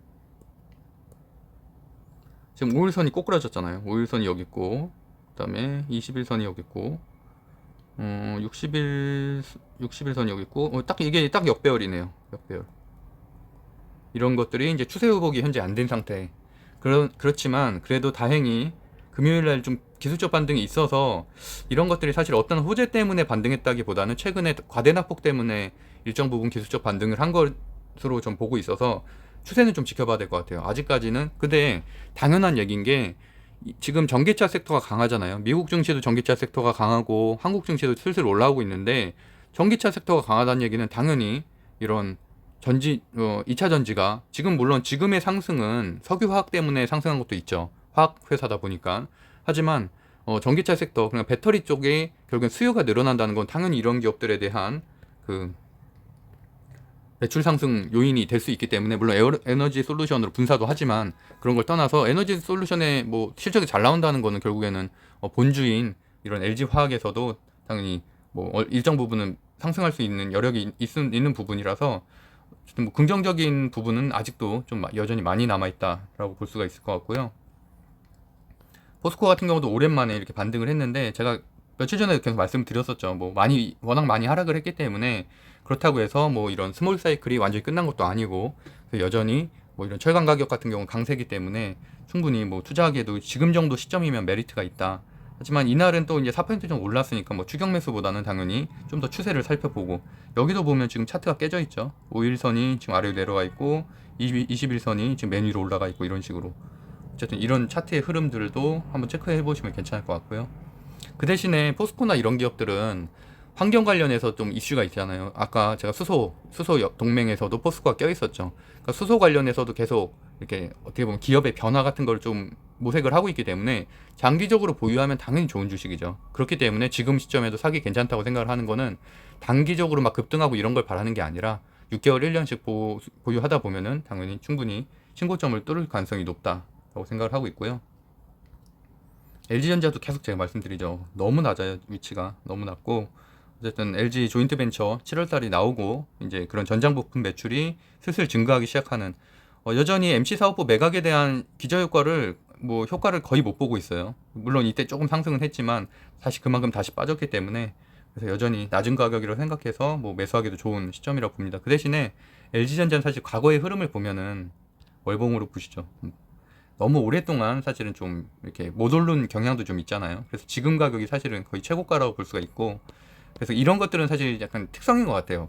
지금 5일선이 꼬꾸라졌잖아요. 5일선이 여기 있고 그다음에 21선이 여기 있고 61선이 여기 있고 이게 딱 역배열이네요. 역배열. 이런 것들이 이제 추세 회복이 현재 안 된 상태. 그렇지만 그래도 다행히 금요일 날 좀 기술적 반등이 있어서 이런 것들이 사실 어떤 호재 때문에 반등했다기보다는 최근에 과대 낙폭 때문에 일정 부분 기술적 반등을 한 것으로 좀 보고 있어서 추세는 좀 지켜봐야 될 것 같아요. 아직까지는. 근데 당연한 얘기인 게 지금 전기차 섹터가 강하잖아요. 미국 증시도 전기차 섹터가 강하고 한국 증시도 슬슬 올라오고 있는데 전기차 섹터가 강하다는 얘기는 당연히 이런 2차 전지가 지금 물론 지금의 상승은 석유화학 때문에 상승한 것도 있죠. 화학 회사다 보니까. 하지만 전기차 섹터 그냥 배터리 쪽에 결국엔 수요가 늘어난다는 건 당연히 이런 기업들에 대한 그 매출 상승 요인이 될 수 있기 때문에 물론 에너지 솔루션으로 분사도 하지만 그런 걸 떠나서 에너지 솔루션에 뭐 실적이 잘 나온다는 거는 결국에는 본주인 이런 LG 화학에서도 당연히 뭐 일정 부분은 상승할 수 있는 여력이 있는 부분이라서 어쨌든 뭐 긍정적인 부분은 아직도 좀 여전히 많이 남아있다라고 볼 수가 있을 것 같고요. 포스코 같은 경우도 오랜만에 이렇게 반등을 했는데 제가 며칠 전에 계속 말씀드렸었죠. 뭐 워낙 많이 하락을 했기 때문에 그렇다고 해서 뭐 이런 스몰 사이클이 완전히 끝난 것도 아니고 여전히 뭐 이런 철강 가격 같은 경우는 강세기 때문에 충분히 뭐 투자하기에도 지금 정도 시점이면 메리트가 있다. 하지만 이날은 또 이제 4% 정도 올랐으니까 뭐 추격 매수보다는 당연히 좀 더 추세를 살펴보고 여기도 보면 지금 차트가 깨져 있죠. 5일선이 지금 아래로 내려가 있고 21선이 지금 맨 위로 올라가 있고 이런 식으로 어쨌든 이런 차트의 흐름들도 한번 체크해 보시면 괜찮을 것 같고요. 그 대신에 포스코나 이런 기업들은 환경 관련해서 좀 이슈가 있잖아요. 아까 제가 수소 동맹에서도 포스코가 껴 있었죠. 그러니까 수소 관련해서도 계속 이렇게 어떻게 보면 기업의 변화 같은 걸 좀 모색을 하고 있기 때문에 장기적으로 보유하면 당연히 좋은 주식이죠. 그렇기 때문에 지금 시점에도 사기 괜찮다고 생각을 하는 거는 단기적으로 막 급등하고 이런 걸 바라는 게 아니라 6개월 1년씩 보유하다 보면은 당연히 충분히 신고점을 뚫을 가능성이 높다라고 생각을 하고 있고요. LG전자도 계속 제가 말씀드리죠. 너무 낮아요. 위치가 너무 낮고 어쨌든 LG 조인트 벤처 7월달이 나오고 이제 그런 전장 부품 매출이 슬슬 증가하기 시작하는 여전히 MC 사업부 매각에 대한 기저효과를 뭐 효과를 거의 못 보고 있어요. 물론 이때 조금 상승은 했지만 다시 그만큼 다시 빠졌기 때문에 그래서 여전히 낮은 가격이라고 생각해서 뭐 매수하기도 좋은 시점이라고 봅니다. 그 대신에 LG전자는 사실 과거의 흐름을 보면은 월봉으로 보시죠. 너무 오랫동안 사실은 좀 이렇게 못 오른 경향도 좀 있잖아요. 그래서 지금 가격이 사실은 거의 최고가라고 볼 수가 있고, 그래서 이런 것들은 사실 약간 특성인 것 같아요.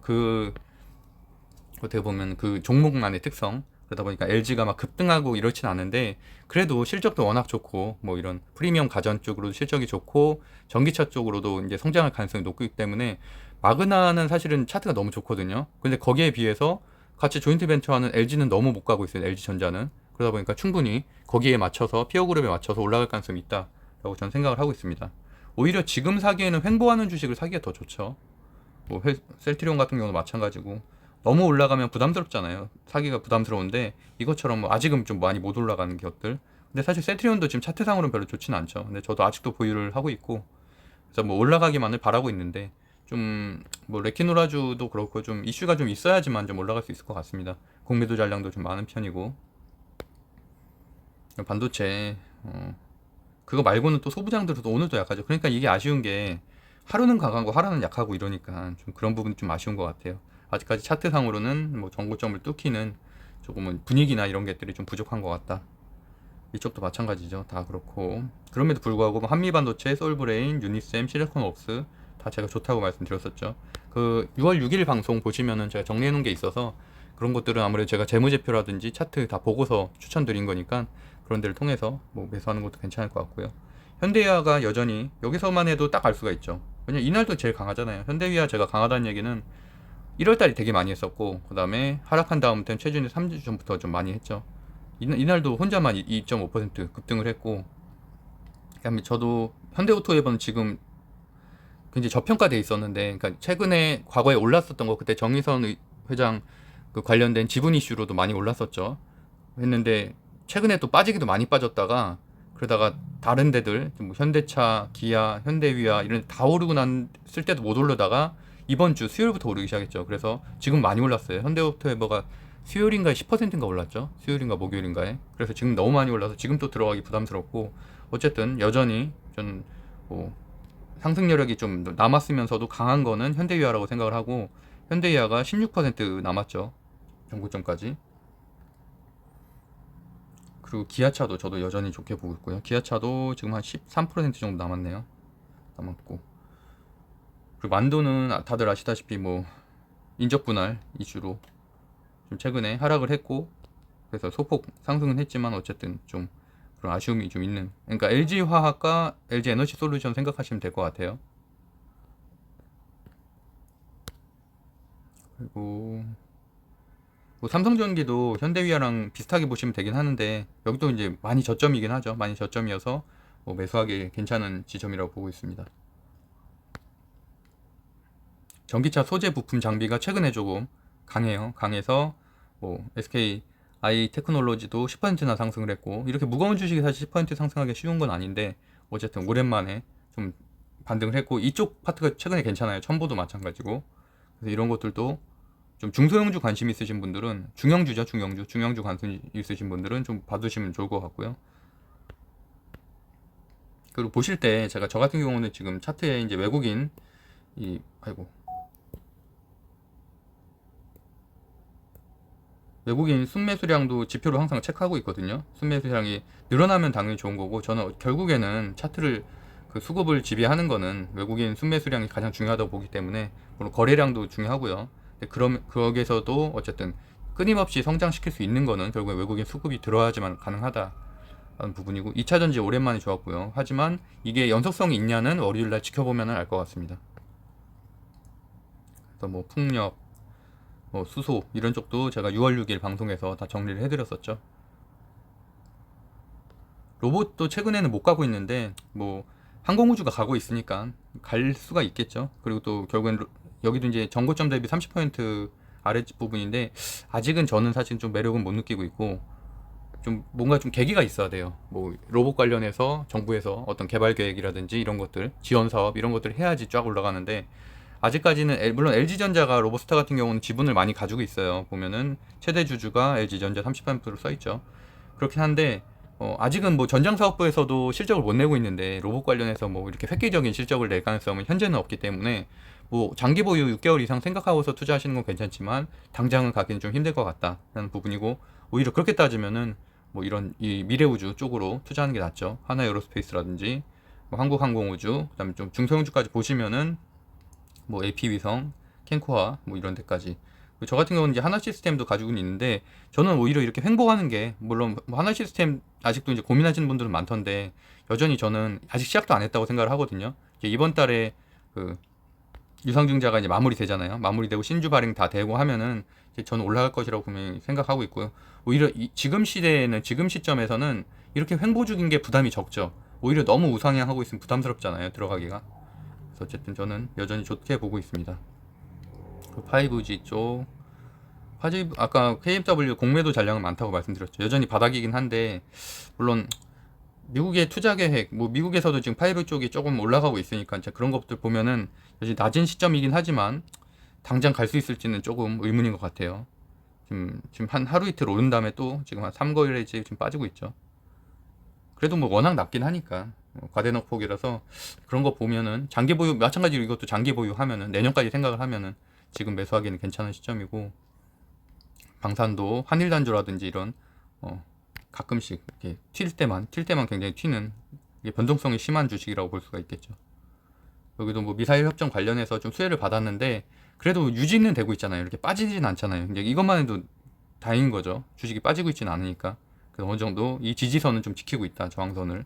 어떻게 보면 그 종목만의 특성. 그러다 보니까 LG가 막 급등하고 이렇진 않은데, 그래도 실적도 워낙 좋고, 뭐 이런 프리미엄 가전 쪽으로도 실적이 좋고, 전기차 쪽으로도 이제 성장할 가능성이 높기 때문에, 마그나는 사실은 차트가 너무 좋거든요. 근데 거기에 비해서 같이 조인트 벤처하는 LG는 너무 못 가고 있어요. LG전자는. 그러다 보니까 충분히 거기에 맞춰서 피어 그룹에 맞춰서 올라갈 가능성이 있다라고 저는 생각을 하고 있습니다. 오히려 지금 사기에는 횡보하는 주식을 사기가 더 좋죠. 뭐 셀트리온 같은 경우도 마찬가지고 너무 올라가면 부담스럽잖아요. 사기가 부담스러운데 이것처럼 뭐 아직은 좀 많이 못 올라가는 기업들. 근데 사실 셀트리온도 지금 차트상으로는 별로 좋지는 않죠. 근데 저도 아직도 보유를 하고 있고 그래서 뭐 올라가기만을 바라고 있는데 좀 뭐 레키노라주도 그렇고 좀 이슈가 좀 있어야지만 좀 올라갈 수 있을 것 같습니다. 공매도 잔량도 좀 많은 편이고 반도체 그거 말고는 또 소부장들도 오늘도 약하죠. 그러니까 이게 아쉬운 게 하루는 강하고 하루는 약하고 이러니까 좀 그런 부분이 좀 아쉬운 것 같아요. 아직까지 차트상으로는 뭐 정고점을 뚫기는 조금은 분위기나 이런 것들이 좀 부족한 것 같다. 이쪽도 마찬가지죠. 다 그렇고 그럼에도 불구하고 뭐 한미반도체, 솔브레인, 유니셈, 실리콘웍스 다 제가 좋다고 말씀드렸었죠. 그 6월 6일 방송 보시면은 제가 정리해 놓은 게 있어서 그런 것들은 아무래도 제가 재무제표라든지 차트 다 보고서 추천드린 거니까 그런 데를 통해서 뭐 매수하는 것도 괜찮을 것 같고요. 현대위아가 여전히 여기서만 해도 딱 알 수가 있죠. 왜냐면 이날도 제일 강하잖아요. 현대위아 제가 강하다는 얘기는 1월달이 되게 많이 했었고 그 다음에 하락한 다음부터는 최근에 3주 전부터 좀 많이 했죠. 이날도 혼자만 2.5% 급등을 했고 그다음에 저도 현대오토앱은 지금 굉장히 저평가돼 있었는데 그러니까 최근에 과거에 올랐었던 거 그때 정의선 회장 그 관련된 지분 이슈로도 많이 올랐었죠. 했는데 최근에 또 빠지기도 많이 빠졌다가 그러다가 다른 데들 뭐 현대차, 기아, 현대위아 이런 데 다 오르고 났을 때도 못 오르다가 이번 주 수요일부터 오르기 시작했죠. 그래서 지금 많이 올랐어요. 현대오토에버가 수요일인가에 10%인가 올랐죠. 수요일인가 목요일인가에. 그래서 지금 너무 많이 올라서 지금 또 들어가기 부담스럽고 어쨌든 여전히 전 뭐 상승 여력이 좀 남았으면서도 강한 거는 현대위아라고 생각을 하고 현대위아가 16% 남았죠. 정고점까지. 그리고 기아차도 저도 여전히 좋게 보고 있고요. 기아차도 지금 한 13% 정도 남았네요. 남았고. 그리고 만도는 다들 아시다시피 뭐 인적 분할 이슈로 좀 최근에 하락을 했고 그래서 소폭 상승은 했지만 어쨌든 좀 그런 아쉬움이 좀 있는. 그러니까 LG 화학과 LG 에너지 솔루션 생각하시면 될 것 같아요. 그리고 뭐 삼성전기도 현대위아랑 비슷하게 보시면 되긴 하는데 여기도 이제 많이 저점이긴 하죠. 많이 저점이어서 뭐 매수하기 괜찮은 지점이라고 보고 있습니다. 전기차 소재 부품 장비가 최근에 조금 강해요. 강해서 뭐 SK 아이테크놀로지도 10%나 상승을 했고 이렇게 무거운 주식이 사실 10% 상승하기 쉬운 건 아닌데 어쨌든 오랜만에 좀 반등을 했고, 이쪽 파트가 최근에 괜찮아요. 첨보도 마찬가지고. 그래서 이런 것들도 좀 중소형주 관심 있으신 분들은, 중형주죠, 중형주 관심 있으신 분들은 좀 봐두시면 좋을 것 같고요. 그리고 보실 때 제가 저 같은 경우는 지금 차트에 이제 외국인 외국인 순매수량도 지표로 항상 체크하고 있거든요. 순매수량이 늘어나면 당연히 좋은 거고, 저는 결국에는 차트를 수급을 지배하는 거는 외국인 순매수량이 가장 중요하다고 보기 때문에, 물론 거래량도 중요하고요. 근데 그럼 거기에서도 어쨌든 끊임없이 성장시킬 수 있는 거는 결국에 외국인 수급이 들어야지만 가능하다는 부분이고, 2차전지 오랜만에 좋았고요. 하지만 이게 연속성이 있냐는 월요일날 지켜보면 알 것 같습니다. 그래서 뭐 풍력, 수소 이런 쪽도 제가 6월 6일 방송에서 다 정리를 해드렸었죠. 로봇도 최근에는 못 가고 있는데 뭐 항공우주가 가고 있으니까 갈 수가 있겠죠. 그리고 또 결국엔 여기도 이제 전고점 대비 30% 아랫부분인데, 아직은 저는 사실 좀 매력은 못 느끼고 있고, 좀 뭔가 좀 계기가 있어야 돼요. 뭐 로봇 관련해서 정부에서 어떤 개발 계획이라든지 이런 것들, 지원 사업 이런 것들을 해야지 쫙 올라가는데, 아직까지는 물론 LG전자가 로보스타 같은 경우는 지분을 많이 가지고 있어요. 보면은 최대 주주가 LG전자 33% 써있죠. 그렇긴 한데 아직은 뭐 전장사업부에서도 실적을 못 내고 있는데, 로봇 관련해서 뭐 이렇게 획기적인 실적을 낼 가능성은 현재는 없기 때문에, 뭐 장기 보유 6개월 이상 생각하고서 투자하시는 건 괜찮지만 당장은 가기는 좀 힘들 것 같다라는 부분이고, 오히려 그렇게 따지면은 뭐 이런 이 미래우주 쪽으로 투자하는 게 낫죠. 하나에어로스페이스라든지 뭐 한국항공우주, 그다음에 좀 중소형주까지 보시면은 뭐 AP위성, 캔코아 뭐 이런 데까지. 저 같은 경우는 이제 하나 시스템도 가지고는 있는데, 저는 오히려 이렇게 횡보하는 게, 물론 뭐 하나 시스템 아직도 이제 고민하시는 분들은 많던데, 여전히 저는 아직 시작도 안 했다고 생각을 하거든요. 이제 이번 달에 그 유상증자가 이제 마무리 되잖아요. 마무리되고 신주 발행 다 되고 하면은 이제 저는 올라갈 것이라고 분명히 생각하고 있고요. 오히려 지금 시대에는, 지금 시점에서는 이렇게 횡보 중인 게 부담이 적죠. 오히려 너무 우상향하고 있으면 부담스럽잖아요, 들어가기가. 그래서 어쨌든 저는 여전히 좋게 보고 있습니다. 그 5G 쪽 화질, 아까 KMW 공매도 잔량은 많다고 말씀드렸죠. 여전히 바닥이긴 한데, 물론 미국의 투자 계획, 뭐 미국에서도 지금 5 쪽이 조금 올라가고 있으니까 이제 그런 것들 보면은 여전히 낮은 시점이긴 하지만 당장 갈 수 있을지는 조금 의문인 것 같아요. 지금 한 하루 이틀 오른 다음에 또 지금 한 3거래지 지금 빠지고 있죠. 그래도 뭐 워낙 낮긴 하니까 과대낙 폭이라서, 그런 거 보면은 장기 보유, 마찬가지로 이것도 장기 보유하면은 내년까지 생각을 하면은 지금 매수하기는 괜찮은 시점이고, 방산도 한일단조라든지 이런 가끔씩 이렇게 튈 때만 굉장히 튀는, 이게 변동성이 심한 주식이라고 볼 수가 있겠죠. 여기도 뭐 미사일 협정 관련해서 좀 수혜를 받았는데 그래도 유지는 되고 있잖아요. 이렇게 빠지진 않잖아요. 이제 이것만 해도 다행인 거죠. 주식이 빠지고 있지는 않으니까. 그래서 어느 정도 이 지지선은 좀 지키고 있다, 저항선을.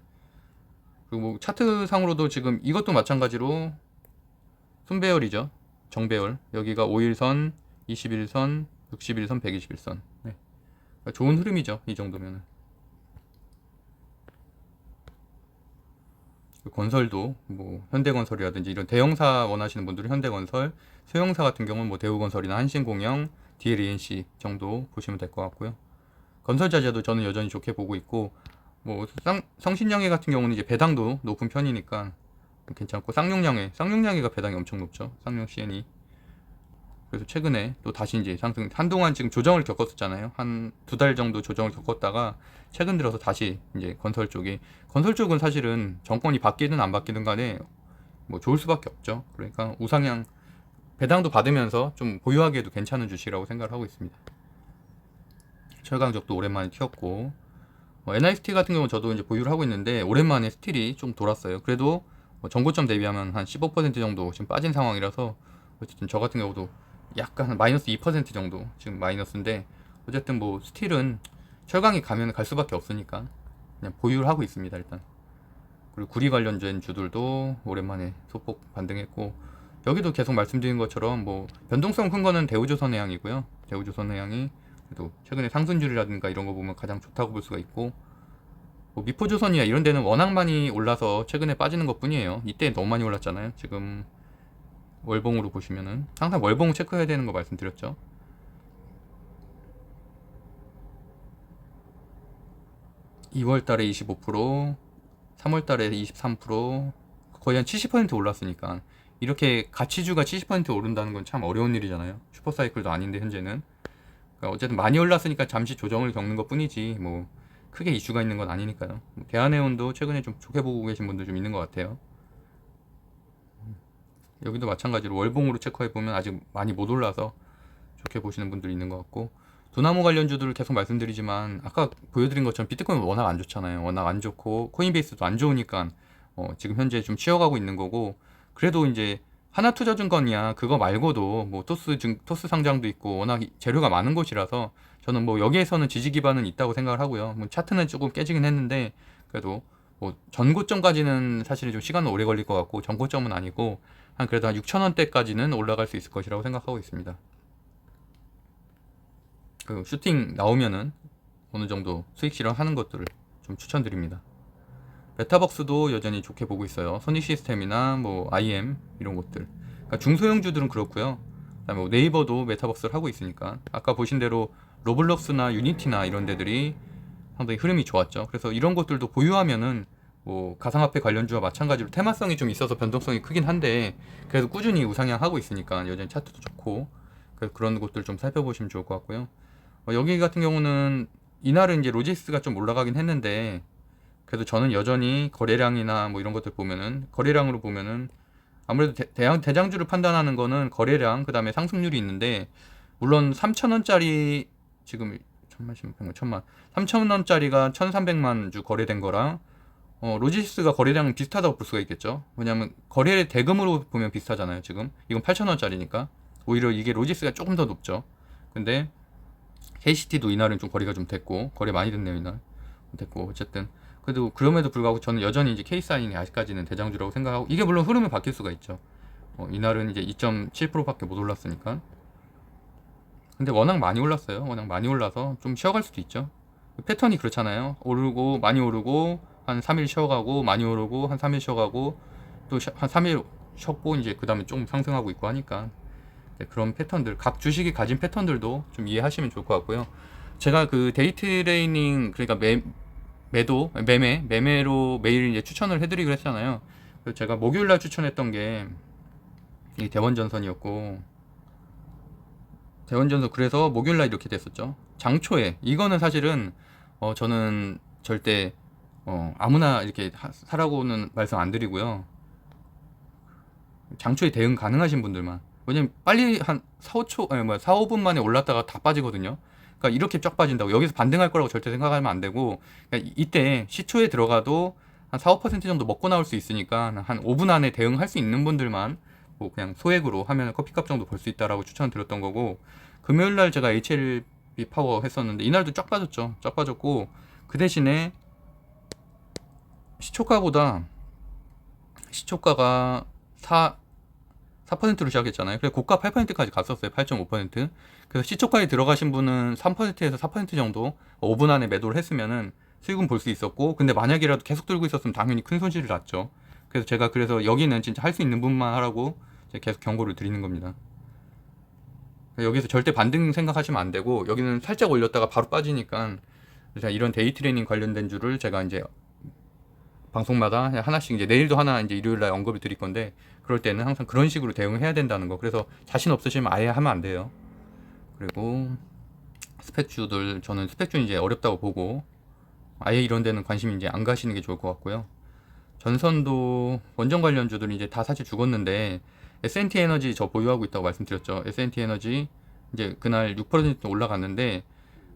그리고 뭐 차트 상으로도 지금 이것도 마찬가지로 순배열이죠. 정배열. 여기가 5일선, 21선, 61선, 121선. 네. 그러니까 좋은 흐름이죠, 이 정도면은. 건설도 뭐 현대건설이라든지 이런 대형사 원하시는 분들은 현대건설, 소형사 같은 경우는 뭐 대우건설이나 한신공영, DLENC 정도 보시면 될 것 같고요. 건설자재도 저는 여전히 좋게 보고 있고, 뭐 성신영해 같은 경우는 이제 배당도 높은 편이니까 괜찮고, 쌍용량해가 배당이 엄청 높죠. 쌍용 CN이. 그래서 최근에 또 다시 이제 상승, 한동안 지금 조정을 겪었었잖아요. 한 두 달 정도 조정을 겪었다가 최근 들어서 다시 이제 건설 쪽은 사실은 정권이 바뀌든 안 바뀌든 간에 뭐 좋을 수밖에 없죠. 그러니까 우상향, 배당도 받으면서 좀 보유하기에도 괜찮은 주식이라고 생각을 하고 있습니다. 철강적도 오랜만에 튀었고, NIST 같은 경우는 저도 이제 보유를 하고 있는데 오랜만에 스틸이 좀 돌았어요. 그래도 전고점 대비하면 한 15% 정도 지금 빠진 상황이라서, 어쨌든 저 같은 경우도 약간 한 마이너스 2% 정도 지금 마이너스인데, 어쨌든 뭐 스틸은 철강이 가면 갈 수밖에 없으니까 그냥 보유를 하고 있습니다, 일단. 그리고 구리 관련된 주들도 오랜만에 소폭 반등했고, 여기도 계속 말씀드린 것처럼 뭐 변동성 큰 거는 대우조선해양이고요. 대우조선해양이 그래도 최근에 상승률이라든가 이런 거 보면 가장 좋다고 볼 수가 있고, 뭐 미포조선이나 이런 데는 워낙 많이 올라서 최근에 빠지는 것 뿐이에요. 이때 너무 많이 올랐잖아요. 지금 월봉으로 보시면은 항상 월봉 체크해야 되는 거 말씀드렸죠. 2월 달에 25%, 3월 달에 23%, 거의 한 70% 올랐으니까 이렇게 가치주가 70% 오른다는 건 참 어려운 일이잖아요. 슈퍼사이클도 아닌데 현재는. 그러니까 어쨌든 많이 올랐으니까 잠시 조정을 겪는 것 뿐이지 뭐 크게 이슈가 있는 건 아니니까요. 대한해운도 최근에 좀 좋게 보고 계신 분들 좀 있는 것 같아요. 여기도 마찬가지로 월봉으로 체크해보면 아직 많이 못 올라서 좋게 보시는 분들이 있는 것 같고, 두나무 관련주들을 계속 말씀드리지만 아까 보여드린 것처럼 비트코인은 워낙 안 좋잖아요. 워낙 안 좋고 코인베이스도 안 좋으니까 지금 현재 좀 쉬어가고 있는 거고, 그래도 이제 하나투자증권이야 그거 말고도 뭐 토스 상장도 있고 워낙 재료가 많은 곳이라서 저는 뭐 여기에서는 지지 기반은 있다고 생각을 하고요. 뭐 차트는 조금 깨지긴 했는데 그래도 뭐 전고점까지는 사실 좀 시간은 오래 걸릴 것 같고, 전고점은 아니고 한 그래도 한 6,000원대까지는 올라갈 수 있을 것이라고 생각하고 있습니다. 그 슈팅 나오면은 어느 정도 수익 실현하는 것들을 좀 추천드립니다. 메타벅스도 여전히 좋게 보고 있어요. 소닉 시스템이나 뭐 IM 이런 것들. 그러니까 중소형주들은 그렇고요. 그다음에 뭐 네이버도 메타벅스를 하고 있으니까 아까 보신 대로 로블록스나 유니티나 이런 데들이 상당히 흐름이 좋았죠. 그래서 이런 것들도 보유하면은 뭐 가상화폐 관련주와 마찬가지로 테마성이 좀 있어서 변동성이 크긴 한데 그래도 꾸준히 우상향하고 있으니까 여전히 차트도 좋고, 그래서 그런 것들 좀 살펴보시면 좋을 것 같고요. 여기 같은 경우는 이날은 이제 로지스가 좀 올라가긴 했는데 그래도 저는 여전히 거래량이나 뭐 이런 것들 보면은 거래량으로 보면은 아무래도 대장주를 판단하는 거는 거래량 그다음에 상승률이 있는데, 물론 3,000원짜리 지금 천만, 10만, 천만 3,000원짜리가 1,300만 주 거래된 거랑 로지스가 거래량은 비슷하다고 볼 수가 있겠죠. 왜냐하면 거래 대금으로 보면 비슷하잖아요. 지금 이건 8,000원짜리니까 오히려 이게 로지스가 조금 더 높죠. 근데 KCT도 이날은 좀 거래가 좀 됐고, 거래 많이 됐네요 이날. 됐고 어쨌든 그래도 그럼에도 불구하고 저는 여전히 이제 K사인이 아직까지는 대장주라고 생각하고, 이게 물론 흐름이 바뀔 수가 있죠. 이날은 이제 2.7%밖에 못 올랐으니까. 근데 워낙 많이 올랐어요. 워낙 많이 올라서 좀 쉬어갈 수도 있죠. 패턴이 그렇잖아요. 오르고 많이 오르고 한 3일 쉬어가고 많이 오르고 한 3일 쉬어가고 또 한 3일 쉬었고 이제 그 다음에 좀 상승하고 있고 하니까 그런 패턴들, 각 주식이 가진 패턴들도 좀 이해하시면 좋을 것 같고요. 제가 그 데이 트레이닝 그러니까 매매로 매일 이제 추천을 해드리기로 했잖아요. 그래서 제가 목요일날 추천했던 게 이 대원전선이었고, 대원전선 그래서 목요일날 이렇게 됐었죠. 장초에 이거는 사실은 저는 절대 아무나 이렇게 사라고는 말씀 안 드리고요. 장초에 대응 가능하신 분들만. 왜냐면 빨리 한 4, 5분 만에 올랐다가 다 빠지거든요. 그러니까 이렇게 쫙 빠진다고 여기서 반등할 거라고 절대 생각하면 안 되고, 그러니까 이때 시초에 들어가도 한 4, 5% 정도 먹고 나올 수 있으니까 한 5분 안에 대응할 수 있는 분들만 뭐 그냥 소액으로 하면 커피값 정도 벌 수 있다라고 추천 드렸던 거고, 금요일 날 제가 HLB 파워 했었는데 이날도 쫙 빠졌죠. 쫙 빠졌고 그 대신에 시초가가 4%로 시작했잖아요. 그래서 고가 8%까지 갔었어요. 8.5%. 그래서 시초가에 들어가신 분은 3%에서 4% 정도 5분 안에 매도를 했으면은 수익은 볼 수 있었고, 근데 만약이라도 계속 들고 있었으면 당연히 큰 손실을 났죠. 그래서 제가 여기는 진짜 할 수 있는 분만 하라고 계속 경고를 드리는 겁니다. 여기서 절대 반등 생각하시면 안 되고, 여기는 살짝 올렸다가 바로 빠지니까 제가 이런 데이 트레이닝 관련된 주를 제가 이제 방송마다 하나씩 이제 내일도 하나 이제 일요일 날 언급을 드릴 건데, 그럴 때는 항상 그런 식으로 대응을 해야 된다는 거. 그래서 자신 없으시면 아예 하면 안 돼요. 그리고 스펙주들, 저는 스펙주는 이제 어렵다고 보고 아예 이런 데는 관심이 이제 안 가시는 게 좋을 것 같고요. 전선도 원전 관련주들이 이제 다 사실 죽었는데 S&T 에너지 저 보유하고 있다고 말씀드렸죠. S&T 에너지 이제 그날 6% 올라갔는데,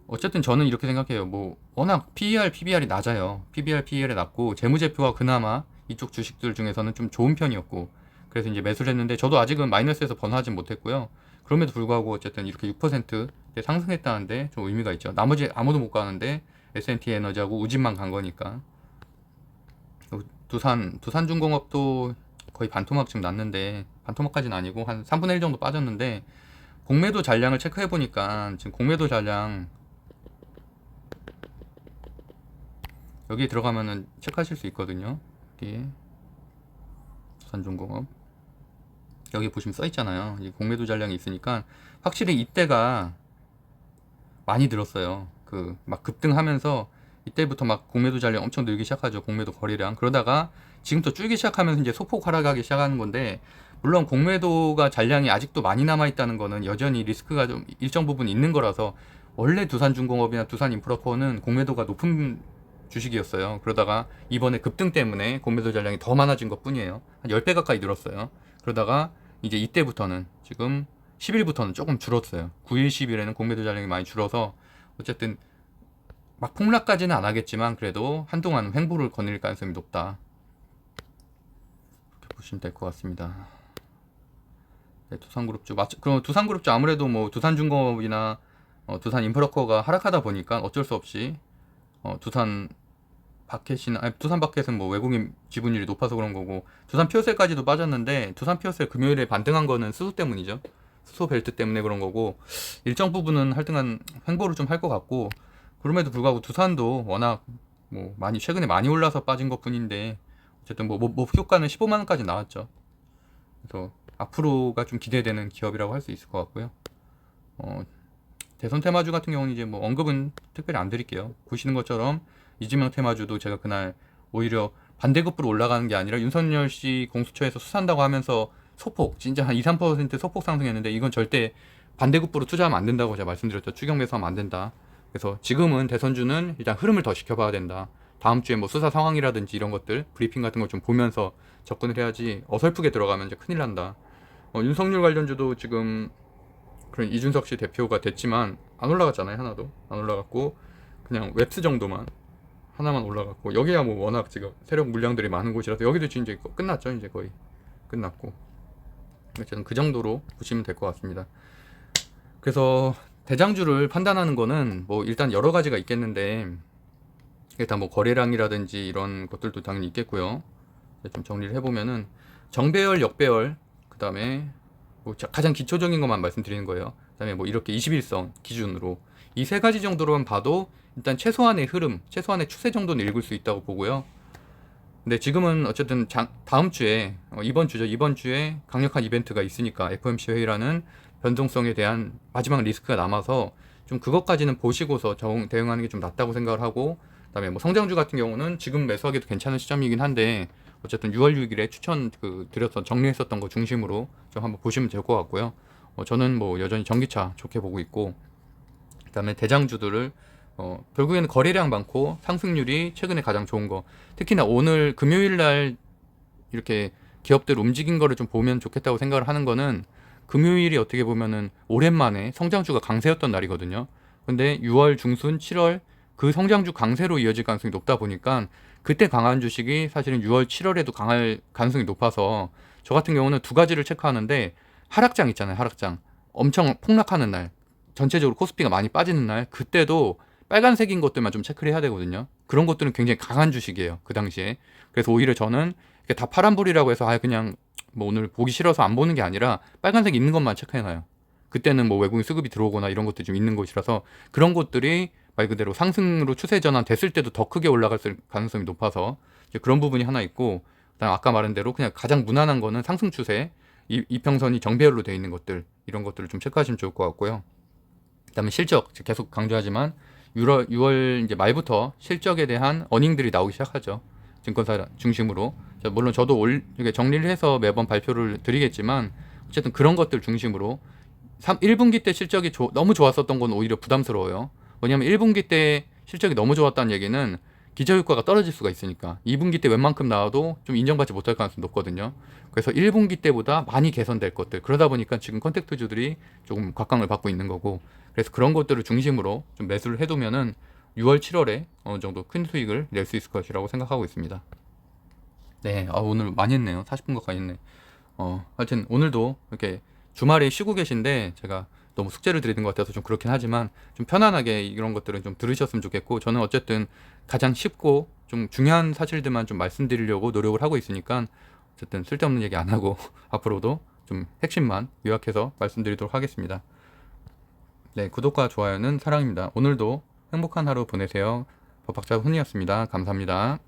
어쨌든 저는 이렇게 생각해요. 뭐 워낙 PER, PBR이 낮아요. PBR, PER이 낮고 재무제표가 그나마 이쪽 주식들 중에서는 좀 좋은 편이었고, 그래서 이제 매수를 했는데 저도 아직은 마이너스에서 번호하진 못했고요. 그럼에도 불구하고 어쨌든 이렇게 6% 상승했다는데 좀 의미가 있죠. 나머지 아무도 못 가는데 S&T 에너지하고 우진만 간 거니까. 두산중공업도 거의 반토막 지금 났는데, 반토막까지는 아니고 한 3분의 1 정도 빠졌는데, 공매도 잔량을 체크해 보니까 지금 공매도 잔량 여기 들어가면은 체크하실 수 있거든요. 여기 두산중공업 여기 보시면 써 있잖아요. 이 공매도 잔량이 있으니까 확실히 이때가 많이 들었어요. 그 막 급등하면서 이때부터 막 공매도 잔량 엄청 늘기 시작하죠. 공매도 거래량. 그러다가 지금부터 줄기 시작하면서 이제 소폭 하락하기 시작하는 건데, 물론 공매도가 잔량이 아직도 많이 남아있다는 거는 여전히 리스크가 좀 일정 부분 있는 거라서, 원래 두산중공업이나 두산인프라코어는 공매도가 높은 주식이었어요. 그러다가 이번에 급등 때문에 공매도 잔량이 더 많아진 것 뿐이에요. 한 10배 가까이 늘었어요. 그러다가 이제 이때부터는, 지금 10일부터는 조금 줄었어요. 9일, 10일에는 공매도 잔량이 많이 줄어서 어쨌든 막 폭락까지는 안 하겠지만 그래도 한동안 횡보를 거닐 가능성이 높다, 이렇게 보시면 될 것 같습니다. 네, 두산그룹주 그럼 두산그룹주 아무래도 뭐 두산중공업이나 두산인프라코어가 하락하다 보니까 어쩔 수 없이 두산바켓은 뭐 외국인 지분율이 높아서 그런 거고, 두산 피오셀까지도 빠졌는데, 두산 피오셀 금요일에 반등한 거는 수소 때문이죠. 수소 벨트 때문에 그런 거고, 일정 부분은 하여튼간 횡보를 좀 할 것 같고, 그럼에도 불구하고 두산도 워낙 뭐 최근에 많이 올라서 빠진 것 뿐인데, 어쨌든 뭐 목표가는 15만원까지 나왔죠. 그래서 앞으로가 좀 기대되는 기업이라고 할 수 있을 것 같고요. 대선 테마주 같은 경우는 이제 뭐 언급은 특별히 안 드릴게요. 보시는 것처럼 이재명 테마주도 제가 그날 오히려 반대급부로 올라가는 게 아니라 윤석열 씨 공수처에서 수사한다고 하면서 소폭, 진짜 한 2, 3% 소폭 상승했는데, 이건 절대 반대급부로 투자하면 안 된다고 제가 말씀드렸죠. 추경 매수하면 안 된다. 그래서 지금은 대선주는 일단 흐름을 더 지켜봐야 된다. 다음 주에 뭐 수사 상황이라든지 이런 것들 브리핑 같은 걸 좀 보면서 접근을 해야지, 어설프게 들어가면 이제 큰일 난다. 윤석열 관련주도 지금 그런 이준석 씨 대표가 됐지만 안 올라갔잖아요. 하나도 안 올라갔고, 그냥 웹스 정도만 하나만 올라갔고, 여기야 뭐 워낙 지금 세력 물량들이 많은 곳이라서 여기도 지금 이제 끝났죠. 이제 거의 끝났고, 어쨌든 그 정도로 보시면 될 것 같습니다. 그래서 대장주를 판단하는 거는 뭐 일단 여러 가지가 있겠는데, 일단 뭐 거래량이라든지 이런 것들도 당연히 있겠고요. 좀 정리를 해보면은 정배열, 역배열, 그 다음에 뭐 가장 기초적인 것만 말씀드리는 거예요. 그 다음에 뭐 이렇게 21선 기준으로 이 세 가지 정도로만 봐도 일단 최소한의 흐름, 최소한의 추세 정도는 읽을 수 있다고 보고요. 근데 지금은 어쨌든 다음 주에 이번 주죠. 이번 주에 강력한 이벤트가 있으니까 FOMC 회의라는 변동성에 대한 마지막 리스크가 남아서 좀 그것까지는 보시고서 대응하는 게 좀 낫다고 생각을 하고, 그다음에 뭐 성장주 같은 경우는 지금 매수하기도 괜찮은 시점이긴 한데, 어쨌든 6월 6일에 추천 드렸던 정리했었던 거 중심으로 좀 한번 보시면 될 것 같고요. 저는 뭐 여전히 전기차 좋게 보고 있고, 그다음에 대장주들을 결국에는 거래량 많고 상승률이 최근에 가장 좋은 거, 특히나 오늘 금요일 날 이렇게 기업들 움직인 거를 좀 보면 좋겠다고 생각을 하는 거는, 금요일이 어떻게 보면은 오랜만에 성장주가 강세였던 날이거든요. 근데 6월 중순, 7월 그 성장주 강세로 이어질 가능성이 높다 보니까, 그때 강한 주식이 사실은 6월, 7월에도 강할 가능성이 높아서, 저 같은 경우는 두 가지를 체크하는데, 하락장 있잖아요. 하락장 엄청 폭락하는 날, 전체적으로 코스피가 많이 빠지는 날, 그때도 빨간색인 것들만 좀 체크를 해야 되거든요. 그런 것들은 굉장히 강한 주식이에요, 그 당시에. 그래서 오히려 저는 다 파란불이라고 해서 그냥 뭐 오늘 보기 싫어서 안 보는 게 아니라 빨간색 있는 것만 체크해놔요. 그때는 뭐 외국인 수급이 들어오거나 이런 것들이 좀 있는 곳이라서, 그런 것들이 말 그대로 상승으로 추세 전환 됐을 때도 더 크게 올라갈 가능성이 높아서 이제 그런 부분이 하나 있고, 그다음 아까 말한 대로 그냥 가장 무난한 거는 상승 추세, 이평선이 정배열로 되어 있는 것들, 이런 것들을 좀 체크하시면 좋을 것 같고요. 그다음에 실적, 계속 강조하지만 6월 이제 말부터 실적에 대한 어닝들이 나오기 시작하죠. 증권사 중심으로. 물론 저도 이렇게 정리를 해서 매번 발표를 드리겠지만, 어쨌든 그런 것들 중심으로 1분기 때 실적이 너무 좋았었던 건 오히려 부담스러워요. 왜냐하면 1분기 때 실적이 너무 좋았다는 얘기는 기저효과가 떨어질 수가 있으니까 2분기 때 웬만큼 나와도 좀 인정받지 못할 가능성이 높거든요. 그래서 1분기 때보다 많이 개선될 것들, 그러다 보니까 지금 컨택트주들이 조금 곽강을 받고 있는 거고, 그래서 그런 것들을 중심으로 좀 매수를 해두면은 6월, 7월에 어느 정도 큰 수익을 낼 수 있을 것이라고 생각하고 있습니다. 네, 오늘 많이 했네요. 40분 가까이 했네. 하여튼 오늘도 이렇게 주말에 쉬고 계신데 제가 너무 숙제를 드리는 것 같아서 좀 그렇긴 하지만, 좀 편안하게 이런 것들은 좀 들으셨으면 좋겠고, 저는 어쨌든 가장 쉽고 좀 중요한 사실들만 좀 말씀드리려고 노력을 하고 있으니까, 어쨌든 쓸데없는 얘기 안 하고 앞으로도 좀 핵심만 요약해서 말씀드리도록 하겠습니다. 네, 구독과 좋아요는 사랑입니다. 오늘도 행복한 하루 보내세요. 법학자 훈이었습니다. 감사합니다.